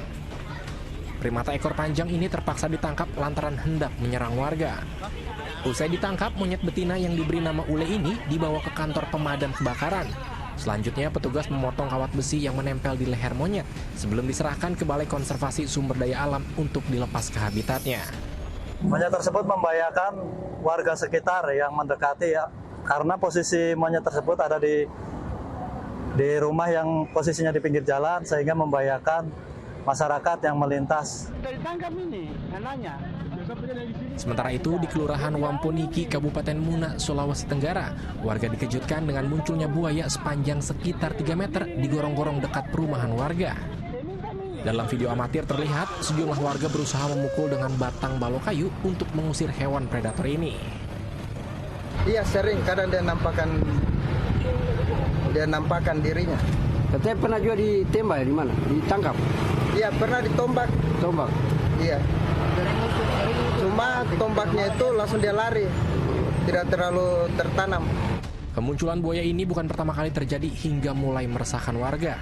Primata ekor panjang ini terpaksa ditangkap lantaran hendak menyerang warga. Usai ditangkap, monyet betina yang diberi nama Ule ini dibawa ke kantor pemadam kebakaran. Selanjutnya, petugas memotong kawat besi yang menempel di leher monyet sebelum diserahkan ke Balai Konservasi Sumber Daya Alam untuk dilepas ke habitatnya. Monyet tersebut membahayakan warga sekitar yang mendekati ya, karena posisi monyet tersebut ada di rumah yang posisinya di pinggir jalan sehingga membahayakan masyarakat yang melintas. Ditangkap ini, anaknya. Sementara itu, di Kelurahan Wampuniki, Kabupaten Muna, Sulawesi Tenggara, warga dikejutkan dengan munculnya buaya sepanjang sekitar 3 meter di gorong-gorong dekat perumahan warga. Dalam video amatir terlihat, sejumlah warga berusaha memukul dengan batang balok kayu untuk mengusir hewan predator ini. Iya, sering kadang dia nampakkan dirinya. Katanya pernah juga ditembak ya, di mana? Ditangkap? Iya, pernah ditombak. Tombak? Iya. Cuma tombaknya itu langsung dia lari, tidak terlalu tertanam. Kemunculan buaya ini bukan pertama kali terjadi hingga mulai meresahkan warga.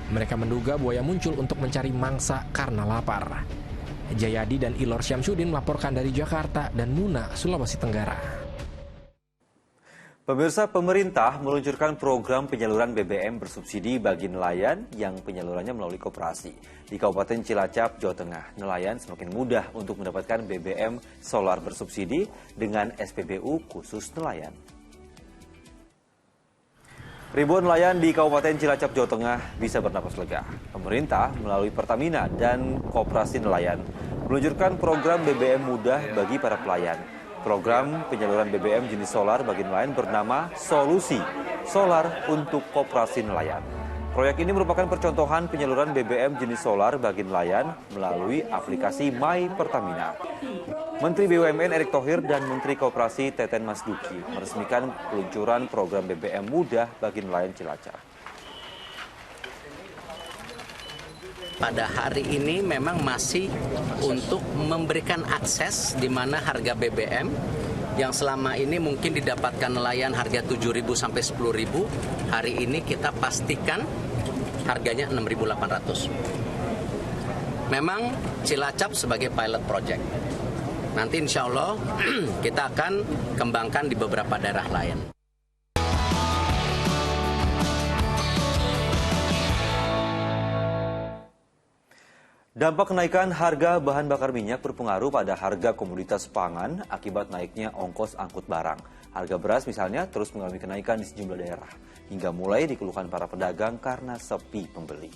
Mereka menduga buaya muncul untuk mencari mangsa karena lapar. Jayadi dan Ilor Syamsuddin melaporkan dari Jakarta dan Muna, Sulawesi Tenggara. Pemirsa, pemerintah meluncurkan program penyaluran BBM bersubsidi bagi nelayan yang penyalurannya melalui koperasi. Di Kabupaten Cilacap, Jawa Tengah, nelayan semakin mudah untuk mendapatkan BBM solar bersubsidi dengan SPBU khusus nelayan. Ribuan nelayan di Kabupaten Cilacap, Jawa Tengah bisa bernapas lega. Pemerintah melalui Pertamina dan Koperasi Nelayan meluncurkan program BBM mudah bagi para pelayan. Program penyaluran BBM jenis solar bagi nelayan bernama Solusi Solar untuk Koperasi Nelayan. Proyek ini merupakan percontohan penyaluran BBM jenis solar bagi nelayan melalui aplikasi My Pertamina. Menteri BUMN Erick Thohir dan Menteri Koperasi Teten Mas Duki meresmikan peluncuran program BBM mudah bagi nelayan Cilacap. Pada hari ini memang masih untuk memberikan akses di mana harga BBM yang selama ini mungkin didapatkan nelayan harga 7.000 sampai 10.000, hari ini kita pastikan harganya 6.800. Memang Cilacap sebagai pilot project. Nanti insya Allah kita akan kembangkan di beberapa daerah lain. Dampak kenaikan harga bahan bakar minyak berpengaruh pada harga komoditas pangan akibat naiknya ongkos angkut barang. Harga beras misalnya terus mengalami kenaikan di sejumlah daerah, hingga mulai dikeluhkan para pedagang karena sepi pembeli.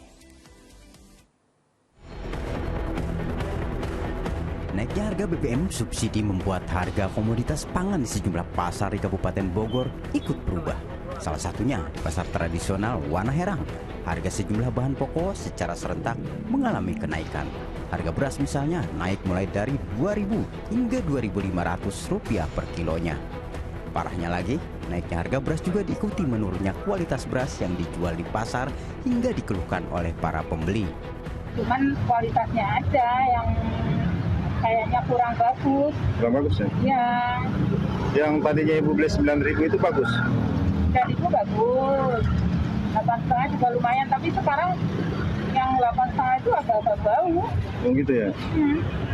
Naiknya harga BBM subsidi membuat harga komoditas pangan di sejumlah pasar di Kabupaten Bogor ikut berubah. Salah satunya pasar tradisional Wanaherang. Harga sejumlah bahan pokok secara serentak mengalami kenaikan. Harga beras misalnya naik mulai dari Rp2.000 hingga Rp2.500 per kilonya. Parahnya lagi, naiknya harga beras juga diikuti menurunnya kualitas beras yang dijual di pasar hingga dikeluhkan oleh para pembeli. Cuman kualitasnya ada yang kayaknya kurang bagus. Kurang bagus ya? Iya. Yang tadinya Ibu beli 9.000 itu bagus? 9.000 bagus. 8,5 juga lumayan, tapi sekarang yang 8,5 itu agak-agak bau. Oh gitu ya?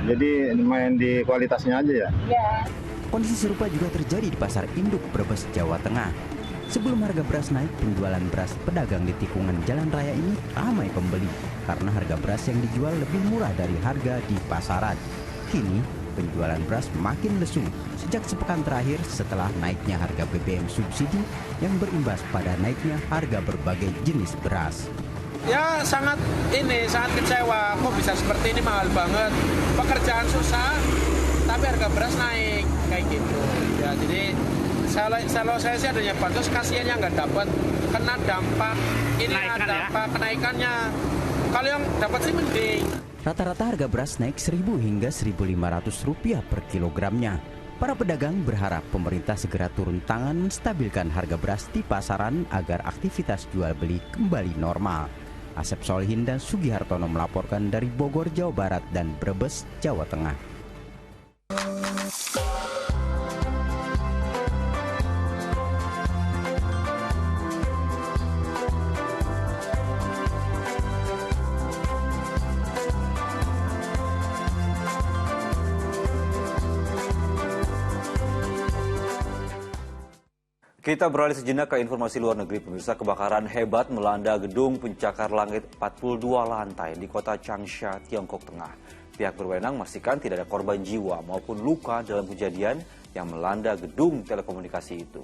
Jadi main di kualitasnya aja ya? Iya. Kondisi serupa juga terjadi di Pasar Induk Brebes, Jawa Tengah. Sebelum harga beras naik, penjualan beras pedagang di tikungan jalan raya ini ramai pembeli karena harga beras yang dijual lebih murah dari harga di pasaran. Kini, penjualan beras makin lesu sejak sepekan terakhir setelah naiknya harga BBM subsidi yang berimbas pada naiknya harga berbagai jenis beras. Ya sangat kecewa, kok bisa seperti ini, mahal banget. Pekerjaan susah, tapi harga beras naik, kayak gitu. Ya jadi kalau saya sih adanya bansos, kasihannya nggak dapat, kena dampak ini dampak kenaikannya. Kalau yang dapat sih mending. Rata-rata harga beras naik Rp1.000 hingga Rp1.500 per kilogramnya. Para pedagang berharap pemerintah segera turun tangan menstabilkan harga beras di pasaran agar aktivitas jual beli kembali normal. Asep Solihin dan Sugihartono melaporkan dari Bogor, Jawa Barat dan Brebes, Jawa Tengah. Kita beralih sejenak ke informasi luar negeri. Pemirsa, kebakaran hebat melanda gedung pencakar langit 42 lantai di kota Changsha, Tiongkok Tengah. Pihak berwenang memastikan tidak ada korban jiwa maupun luka dalam kejadian yang melanda gedung telekomunikasi itu.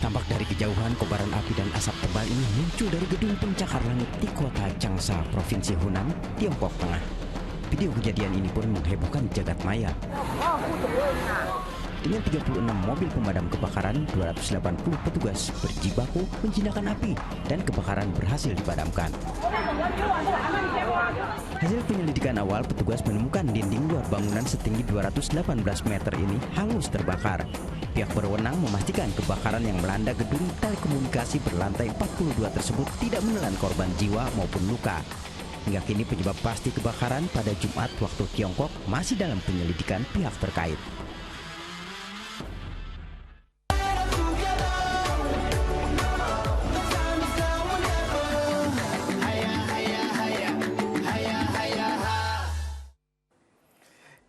Tampak dari kejauhan, kobaran api dan asap tebal ini muncul dari gedung pencakar langit di kota Changsha, Provinsi Hunan, Tiongkok Tengah. Video kejadian ini pun menghebohkan jagat maya. Dengan 36 mobil pemadam kebakaran, 280 petugas berjibaku menjinakkan api dan kebakaran berhasil dipadamkan. Hasil penyelidikan awal, petugas menemukan dinding luar bangunan setinggi 218 meter ini hangus terbakar. Pihak berwenang memastikan kebakaran yang melanda gedung telekomunikasi berlantai 42 tersebut tidak menelan korban jiwa maupun luka. Hingga kini penyebab pasti kebakaran pada Jumat waktu Tiongkok masih dalam penyelidikan pihak terkait.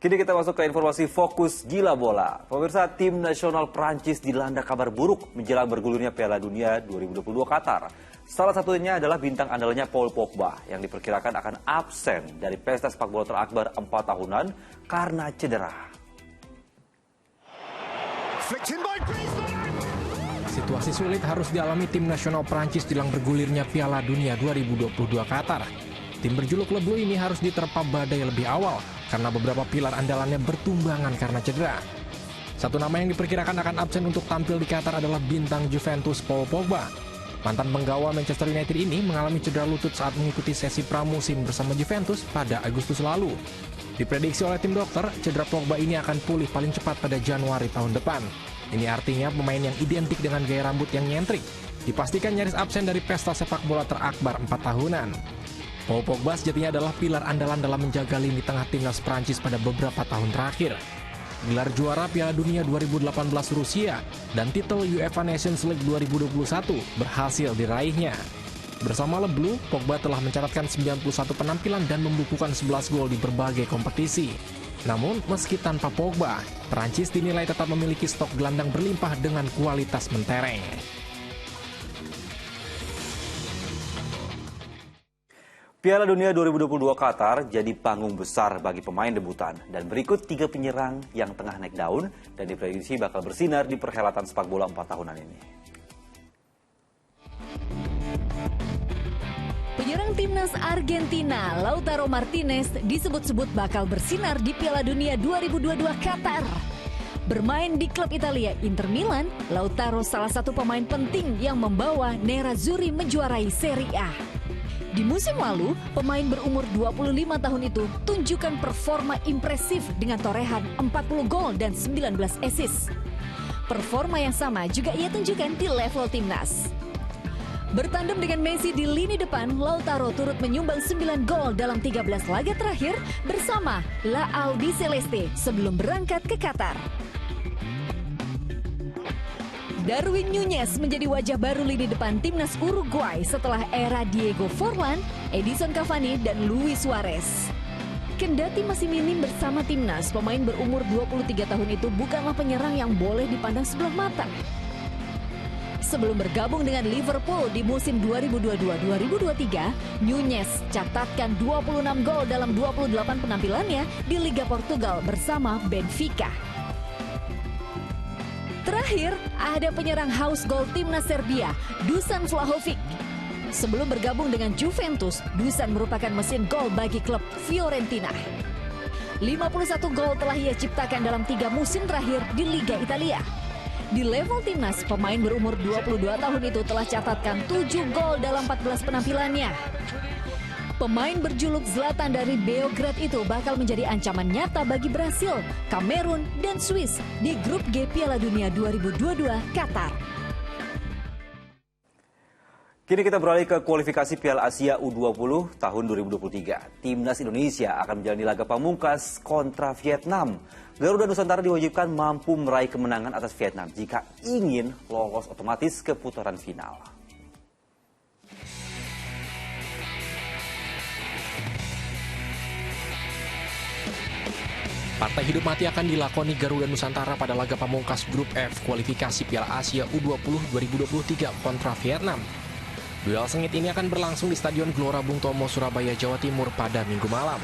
Kini kita masuk ke informasi fokus gila bola. Pemirsa, tim nasional Prancis dilanda kabar buruk menjelang bergulirnya Piala Dunia 2022 Qatar. Salah satunya adalah bintang andalanya Paul Pogba yang diperkirakan akan absen dari pesta sepak bola terakbar 4 tahunan karena cedera. Situasi sulit harus dialami tim nasional Prancis jelang bergulirnya Piala Dunia 2022 Qatar. Tim berjuluk Le Bleu ini harus diterpa badai lebih awal karena beberapa pilar andalannya bertumbangan karena cedera. Satu nama yang diperkirakan akan absen untuk tampil di Qatar adalah bintang Juventus Paul Pogba. Mantan penggawa Manchester United ini mengalami cedera lutut saat mengikuti sesi pramusim bersama Juventus pada Agustus lalu. Diprediksi oleh tim dokter, cedera Pogba ini akan pulih paling cepat pada Januari tahun depan. Ini artinya pemain yang identik dengan gaya rambut yang nyentrik dipastikan nyaris absen dari pesta sepak bola terakbar 4 tahunan. Paul Pogba sejatinya adalah pilar andalan dalam menjaga lini tengah timnas Prancis pada beberapa tahun terakhir. Gelar juara Piala Dunia 2018 Rusia dan titel UEFA Nations League 2021 berhasil diraihnya. Bersama Le Bleu, Pogba telah mencatatkan 91 penampilan dan membukukan 11 gol di berbagai kompetisi. Namun, meski tanpa Pogba, Prancis dinilai tetap memiliki stok gelandang berlimpah dengan kualitas mentereng. Piala Dunia 2022 Qatar jadi panggung besar bagi pemain debutan. Dan berikut 3 penyerang yang tengah naik daun dan diprediksi bakal bersinar di perhelatan sepak bola 4 tahunan ini. Penyerang timnas Argentina, Lautaro Martinez, disebut-sebut bakal bersinar di Piala Dunia 2022 Qatar. Bermain di klub Italia Inter Milan, Lautaro salah satu pemain penting yang membawa Nerazzurri menjuarai Serie A. Di musim lalu, pemain berumur 25 tahun itu tunjukkan performa impresif dengan torehan 40 gol dan 19 assist. Performa yang sama juga ia tunjukkan di level timnas. Bertandem dengan Messi di lini depan, Lautaro turut menyumbang 9 gol dalam 13 laga terakhir bersama La Albiceleste sebelum berangkat ke Qatar. Darwin Núñez menjadi wajah baru lini depan timnas Uruguay setelah era Diego Forlan, Edison Cavani, dan Luis Suarez. Kendati masih minim bersama timnas, pemain berumur 23 tahun itu bukanlah penyerang yang boleh dipandang sebelah mata. Sebelum bergabung dengan Liverpool di musim 2022-2023, Núñez catatkan 26 gol dalam 28 penampilannya di Liga Portugal bersama Benfica. Terakhir, ada penyerang haus gol timnas Serbia, Dusan Vlahovic. Sebelum bergabung dengan Juventus, Dusan merupakan mesin gol bagi klub Fiorentina. 51 gol telah ia ciptakan dalam 3 musim terakhir di Liga Italia. Di level timnas, pemain berumur 22 tahun itu telah catatkan 7 gol dalam 14 penampilannya. Pemain berjuluk Zlatan dari Beograd itu bakal menjadi ancaman nyata bagi Brasil, Kamerun, dan Swiss di grup G Piala Dunia 2022 Qatar. Kini kita beralih ke kualifikasi Piala Asia U20 tahun 2023. Timnas Indonesia akan menjalani laga pamungkas kontra Vietnam. Garuda Nusantara diwajibkan mampu meraih kemenangan atas Vietnam jika ingin lolos otomatis ke putaran final. Partai hidup mati akan dilakoni Garuda Nusantara pada laga pamungkas Grup F kualifikasi Piala Asia U20 2023 kontra Vietnam. Duel sengit ini akan berlangsung di Stadion Gelora Bung Tomo, Surabaya, Jawa Timur pada Minggu malam.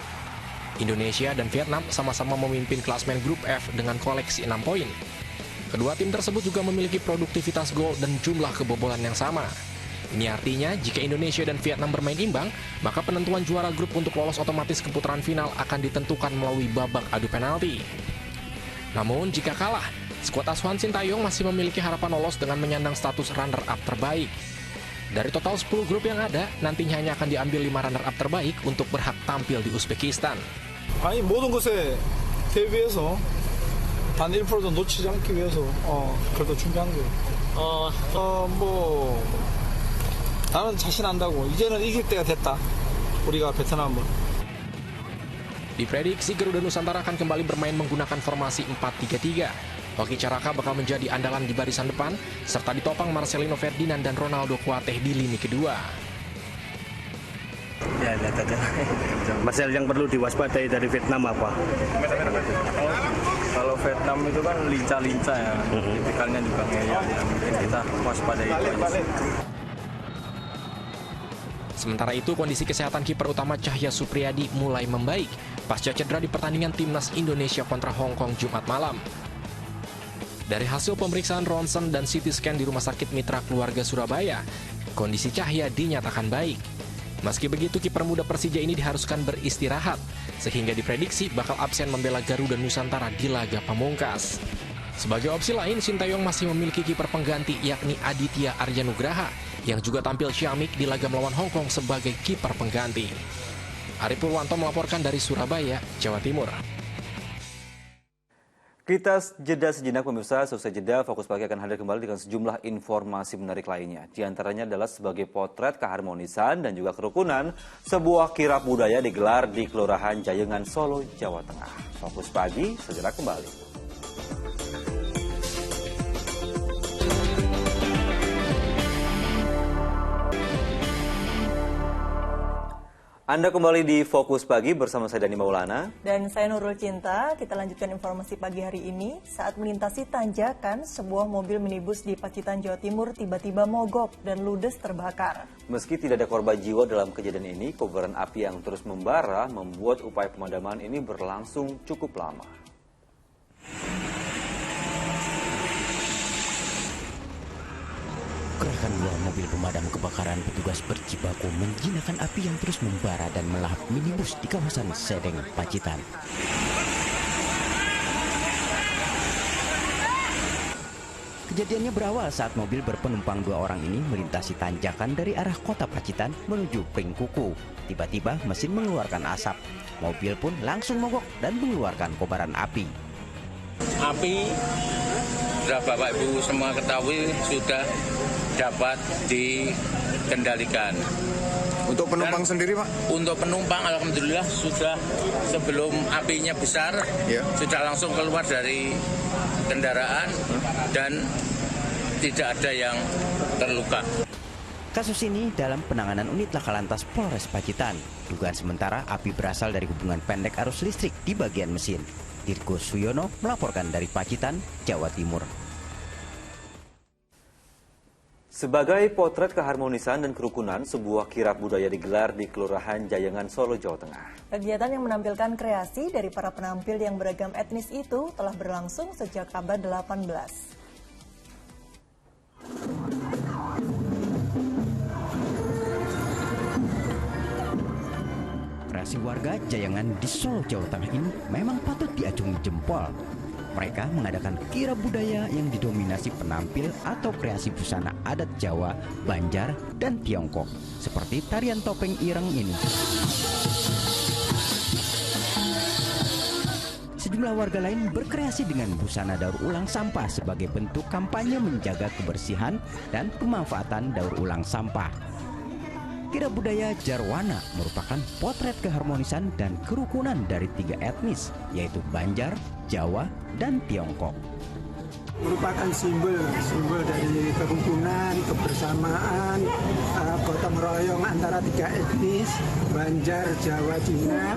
Indonesia dan Vietnam sama-sama memimpin klasmen Grup F dengan koleksi 6 poin. Kedua tim tersebut juga memiliki produktivitas gol dan jumlah kebobolan yang sama. Ini artinya jika Indonesia dan Vietnam bermain imbang, maka penentuan juara grup untuk lolos otomatis ke putaran final akan ditentukan melalui babak adu penalti. Namun jika kalah, skuad asuhan Sintayong masih memiliki harapan lolos dengan menyandang status runner-up terbaik. Dari total 10 grup yang ada, nantinya hanya akan diambil 5 runner-up terbaik untuk berhak tampil di Uzbekistan. 아니 모든 것에 대비해서 단 1%도 놓치지 않기 위해서 그래도 준비한 거예요. 뭐 나는 자신한다고 이제는 이길 때가 됐다. 우리가 베트남을. Diprediksi Garuda Nusantara akan kembali bermain menggunakan formasi 4-3-3. Hoki Caraka bakal menjadi andalan di barisan depan, serta ditopang Marcelino Ferdinand dan Ronaldo Kuateh di lini kedua. lihat aja. Masalah yang perlu diwaspadai dari Vietnam apa? Kalau Vietnam itu kan lincah-lincah ya, tipikalnya juga ngeyel ya. Mungkin kita waspadai itu aja. Sementara itu, kondisi kesehatan kiper utama Cahya Supriyadi mulai membaik pasca cedera di pertandingan Timnas Indonesia kontra Hong Kong Jumat malam. Dari hasil pemeriksaan ronsen dan CT scan di Rumah Sakit Mitra Keluarga Surabaya, kondisi Cahya dinyatakan baik. Meski begitu, kiper muda Persija ini diharuskan beristirahat, sehingga diprediksi bakal absen membela Garuda Nusantara di laga pamungkas. Sebagai opsi lain, Sintayong masih memiliki kiper pengganti yakni Aditya Aryanugraha yang juga tampil ciamik di laga melawan Hong Kong sebagai kiper pengganti. Ari Purwanto melaporkan dari Surabaya, Jawa Timur. Kita jeda sejenak pemirsa, selesai jeda Fokus Pagi akan hadir kembali dengan sejumlah informasi menarik lainnya. Di antaranya adalah sebagai potret keharmonisan dan juga kerukunan, sebuah kirab budaya digelar di Kelurahan Jayengan, Solo, Jawa Tengah. Fokus Pagi segera kembali. Anda kembali di Fokus Pagi bersama saya Dani Maulana. Dan saya Nurul Cinta. Kita lanjutkan informasi pagi hari ini. Saat melintasi tanjakan, sebuah mobil minibus di Pacitan, Jawa Timur tiba-tiba mogok dan ludes terbakar. Meski tidak ada korban jiwa dalam kejadian ini, kobaran api yang terus membara membuat upaya pemadaman ini berlangsung cukup lama. Gerakan dua mobil pemadam kebakaran petugas berjibaku menjinakkan api yang terus membara dan melahap minibus di kawasan Sedeng, Pacitan. Kejadiannya berawal saat mobil berpenumpang 2 orang ini melintasi tanjakan dari arah kota Pacitan menuju Pringkuku. Tiba-tiba mesin mengeluarkan asap. Mobil pun langsung mogok dan mengeluarkan kobaran api. Api, sudah Bapak Ibu semua ketahui, sudah dapat dikendalikan. Untuk penumpang sendiri, Pak? Untuk penumpang, alhamdulillah sudah sebelum apinya besar, sudah langsung keluar dari kendaraan dan tidak ada yang terluka. Kasus ini dalam penanganan unit Laka Lantas Polres Pacitan. Dugaan sementara api berasal dari hubungan pendek arus listrik di bagian mesin. Dirgo Suyono melaporkan dari Pacitan, Jawa Timur. Sebagai potret keharmonisan dan kerukunan, sebuah kirab budaya digelar di Kelurahan Jayengan, Solo, Jawa Tengah. Kegiatan yang menampilkan kreasi dari para penampil yang beragam etnis itu telah berlangsung sejak abad 18. Kreasi warga Jayengan di Solo, Jawa Tengah ini memang patut diacungi jempol. Mereka mengadakan kirab budaya yang didominasi penampil atau kreasi busana adat Jawa, Banjar, dan Tiongkok, seperti tarian topeng ireng ini. Sejumlah warga lain berkreasi dengan busana daur ulang sampah sebagai bentuk kampanye menjaga kebersihan dan pemanfaatan daur ulang sampah. Kirab budaya Jarwana merupakan potret keharmonisan dan kerukunan dari 3 etnis, yaitu Banjar, Jawa, dan Tiongkok. Merupakan simbol dari kerukunan, kebersamaan, gotong royong antara 3 etnis, Banjar, Jawa, Cina,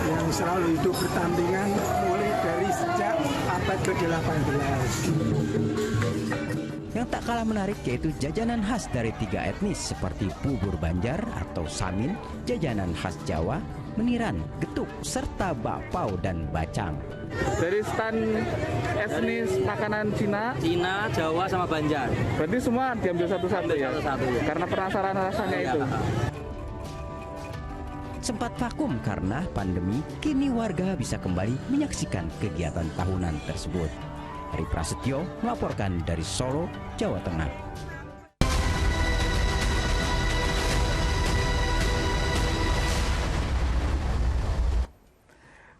yang selalu hidup berdampingan mulai dari sejak abad ke-18. Yang tak kalah menarik yaitu jajanan khas dari 3 etnis seperti bubur Banjar atau samin, jajanan khas Jawa, meniran, getuk, serta bakpao dan bacang. Dari stand etnis makanan Cina, Jawa, sama Banjar. Berarti semua diambil satu-satu ya? Satu-satu ya. Karena penasaran rasanya itu. Sempat vakum karena pandemi, kini warga bisa kembali menyaksikan kegiatan tahunan tersebut. Ari Prasetyo melaporkan dari Solo, Jawa Tengah.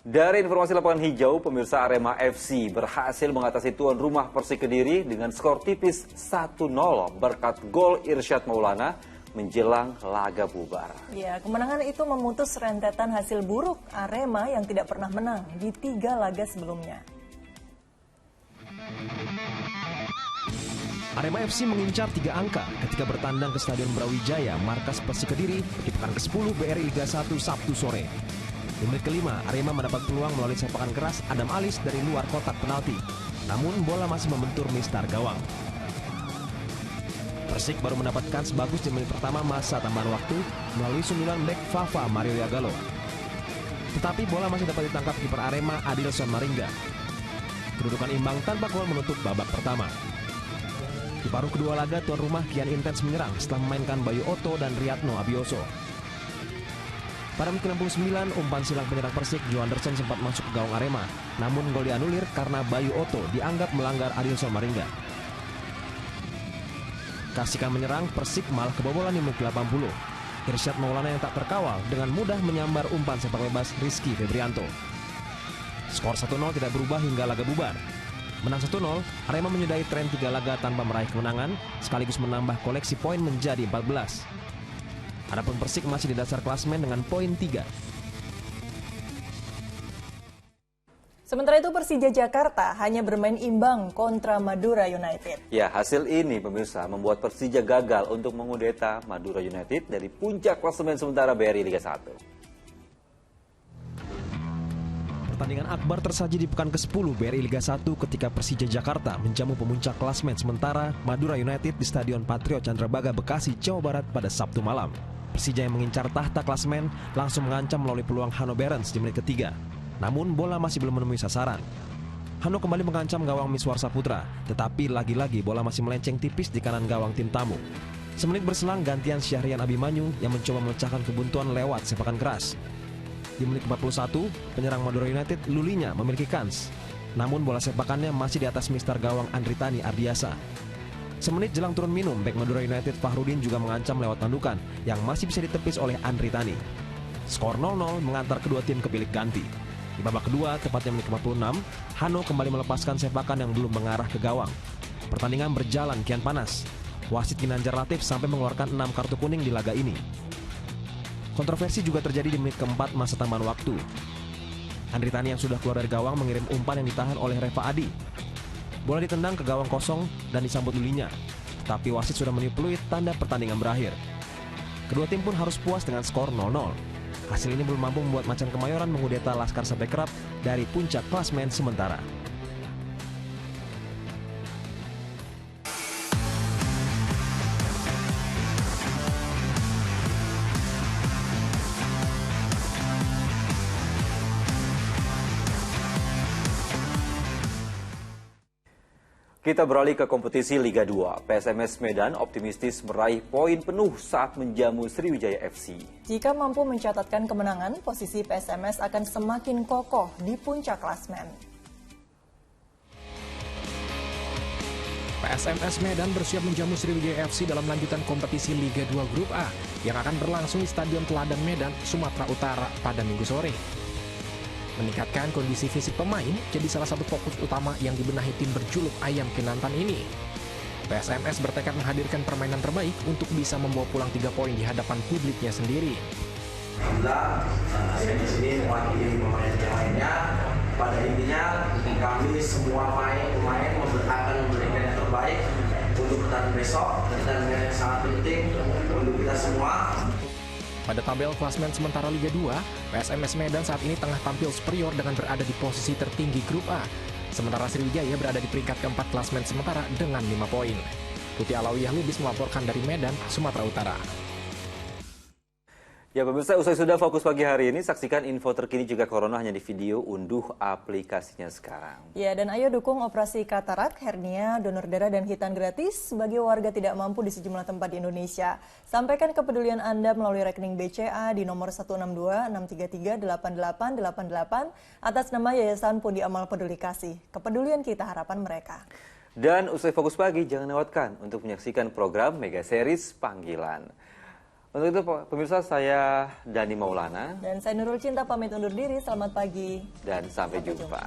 Dari informasi lapangan hijau, pemirsa, Arema FC berhasil mengatasi tuan rumah Persik Kediri dengan skor tipis 1-0 berkat gol Irsyad Maulana menjelang laga bubar. Ya, kemenangan itu memutus rentetan hasil buruk Arema yang tidak pernah menang di 3 laga sebelumnya. Arema FC mengincar 3 angka ketika bertandang ke Stadion Brawijaya, markas Persik Kediri di pekan ke-10 BRI Liga 1 Sabtu sore. Di menit kelima, Arema mendapat peluang melalui sepakan keras Adam Alis dari luar kotak penalti. Namun bola masih membentur mistar gawang. Persik baru mendapatkan sebagus di menit pertama masa tambahan waktu melalui sundulan bek Fafa Mario Yagalo. Tetapi bola masih dapat ditangkap kiper Arema Adilson Maringga. Kedudukan imbang tanpa gol menutup babak pertama. Di paruh kedua laga, tuan rumah kian intens menyerang setelah memainkan Bayu Oto dan Riyadno Abioso. Pada menit 69, umpan silang penyerang Persik, Joe Anderson sempat masuk ke gawang Arema. Namun gol dianulir karena Bayu Oto dianggap melanggar Adilson Maringga. Kasihkan menyerang, Persik malah kebobolan di menit 80. Irsyad Maulana yang tak terkawal dengan mudah menyambar umpan sepak bebas Rizky Febrianto. Skor 1-0 tidak berubah hingga laga bubar. Menang 1-0, Arema menyudahi tren 3 laga tanpa meraih kemenangan, sekaligus menambah koleksi poin menjadi 14. Adapun Persik masih di dasar klasemen dengan poin 3. Sementara itu Persija Jakarta hanya bermain imbang kontra Madura United. Ya, hasil ini pemirsa membuat Persija gagal untuk mengudeta Madura United dari puncak klasemen sementara BRI Liga 1. Pertandingan akbar tersaji di pekan ke-10 BRI Liga 1 ketika Persija Jakarta menjamu pemuncak klasemen sementara Madura United di Stadion Patriot Candrabaga, Bekasi, Jawa Barat pada Sabtu malam. Persija yang mengincar tahta klasemen langsung mengancam melalui peluang Hanno Berens di menit ketiga. Namun bola masih belum menemui sasaran. Hanno kembali mengancam gawang Miswar Saputra, tetapi lagi-lagi bola masih melenceng tipis di kanan gawang tim tamu. Semenit berselang gantian Syahrian Abimanyu yang mencoba memecahkan kebuntuan lewat sepakan keras. Di menit 41, penyerang Madura United Lulinya memiliki kans. Namun bola sepakannya masih di atas mister gawang Andritani Ardiasa. Semenit jelang turun minum, bek Madura United Fahrudin juga mengancam lewat tandukan yang masih bisa ditepis oleh Andritani. Skor 0-0 mengantar kedua tim ke bilik ganti. Di babak kedua, tepatnya menit 56, Hanno kembali melepaskan sepakan yang belum mengarah ke gawang. Pertandingan berjalan kian panas. Wasit Ginanjar Latif sampai mengeluarkan 6 kartu kuning di laga ini. Kontroversi juga terjadi di menit keempat masa tambahan waktu. Andritani yang sudah keluar dari gawang mengirim umpan yang ditahan oleh Reva Adi. Bola ditendang ke gawang kosong dan disambut Lulinya. Tapi wasit sudah meniup peluit tanda pertandingan berakhir. Kedua tim pun harus puas dengan skor 0-0. Hasil ini belum mampu membuat Macan Kemayoran mengudeta Laskar Sepekrap dari puncak klasemen sementara. Kita beralih ke kompetisi Liga 2. PSMS Medan optimistis meraih poin penuh saat menjamu Sriwijaya FC. Jika mampu mencatatkan kemenangan, posisi PSMS akan semakin kokoh di puncak klasemen. PSMS Medan bersiap menjamu Sriwijaya FC dalam lanjutan kompetisi Liga 2 Grup A yang akan berlangsung di Stadion Teladan Medan, Sumatera Utara pada Minggu sore. Meningkatkan kondisi fisik pemain jadi salah satu fokus utama yang dibenahi tim berjuluk Ayam Kinantan ini. PSMS bertekad menghadirkan permainan terbaik untuk bisa membawa pulang 3 poin di hadapan publiknya sendiri. Alhamdulillah, saya di sini mewakili pemain yang lainnya. Pada intinya, kami semua pemain akan memberikan yang terbaik untuk pertandingan besok. Pertandingan yang sangat penting untuk kita semua. Pada tabel klasemen sementara Liga 2, PSMS Medan saat ini tengah tampil superior dengan berada di posisi tertinggi Grup A. Sementara Sriwijaya berada di peringkat keempat klasemen sementara dengan 5 poin. Putih Alawiyah Lubis melaporkan dari Medan, Sumatera Utara. Ya pemirsa, usai sudah Fokus Pagi hari ini, saksikan info terkini juga corona hanya di video, unduh aplikasinya sekarang. Ya, dan ayo dukung operasi katarak, hernia, donor darah, dan hitan gratis bagi warga tidak mampu di sejumlah tempat di Indonesia. Sampaikan kepedulian Anda melalui rekening BCA di nomor 162-633-8888 atas nama Yayasan Pundi Amal Peduli Kasih. Kepedulian kita, harapan mereka. Dan usai Fokus Pagi, jangan lewatkan untuk menyaksikan program Mega Series Panggilan. Untuk itu pemirsa, saya Dani Maulana. Dan saya Nurul Cinta pamit undur diri. Selamat pagi. Dan sampai jumpa.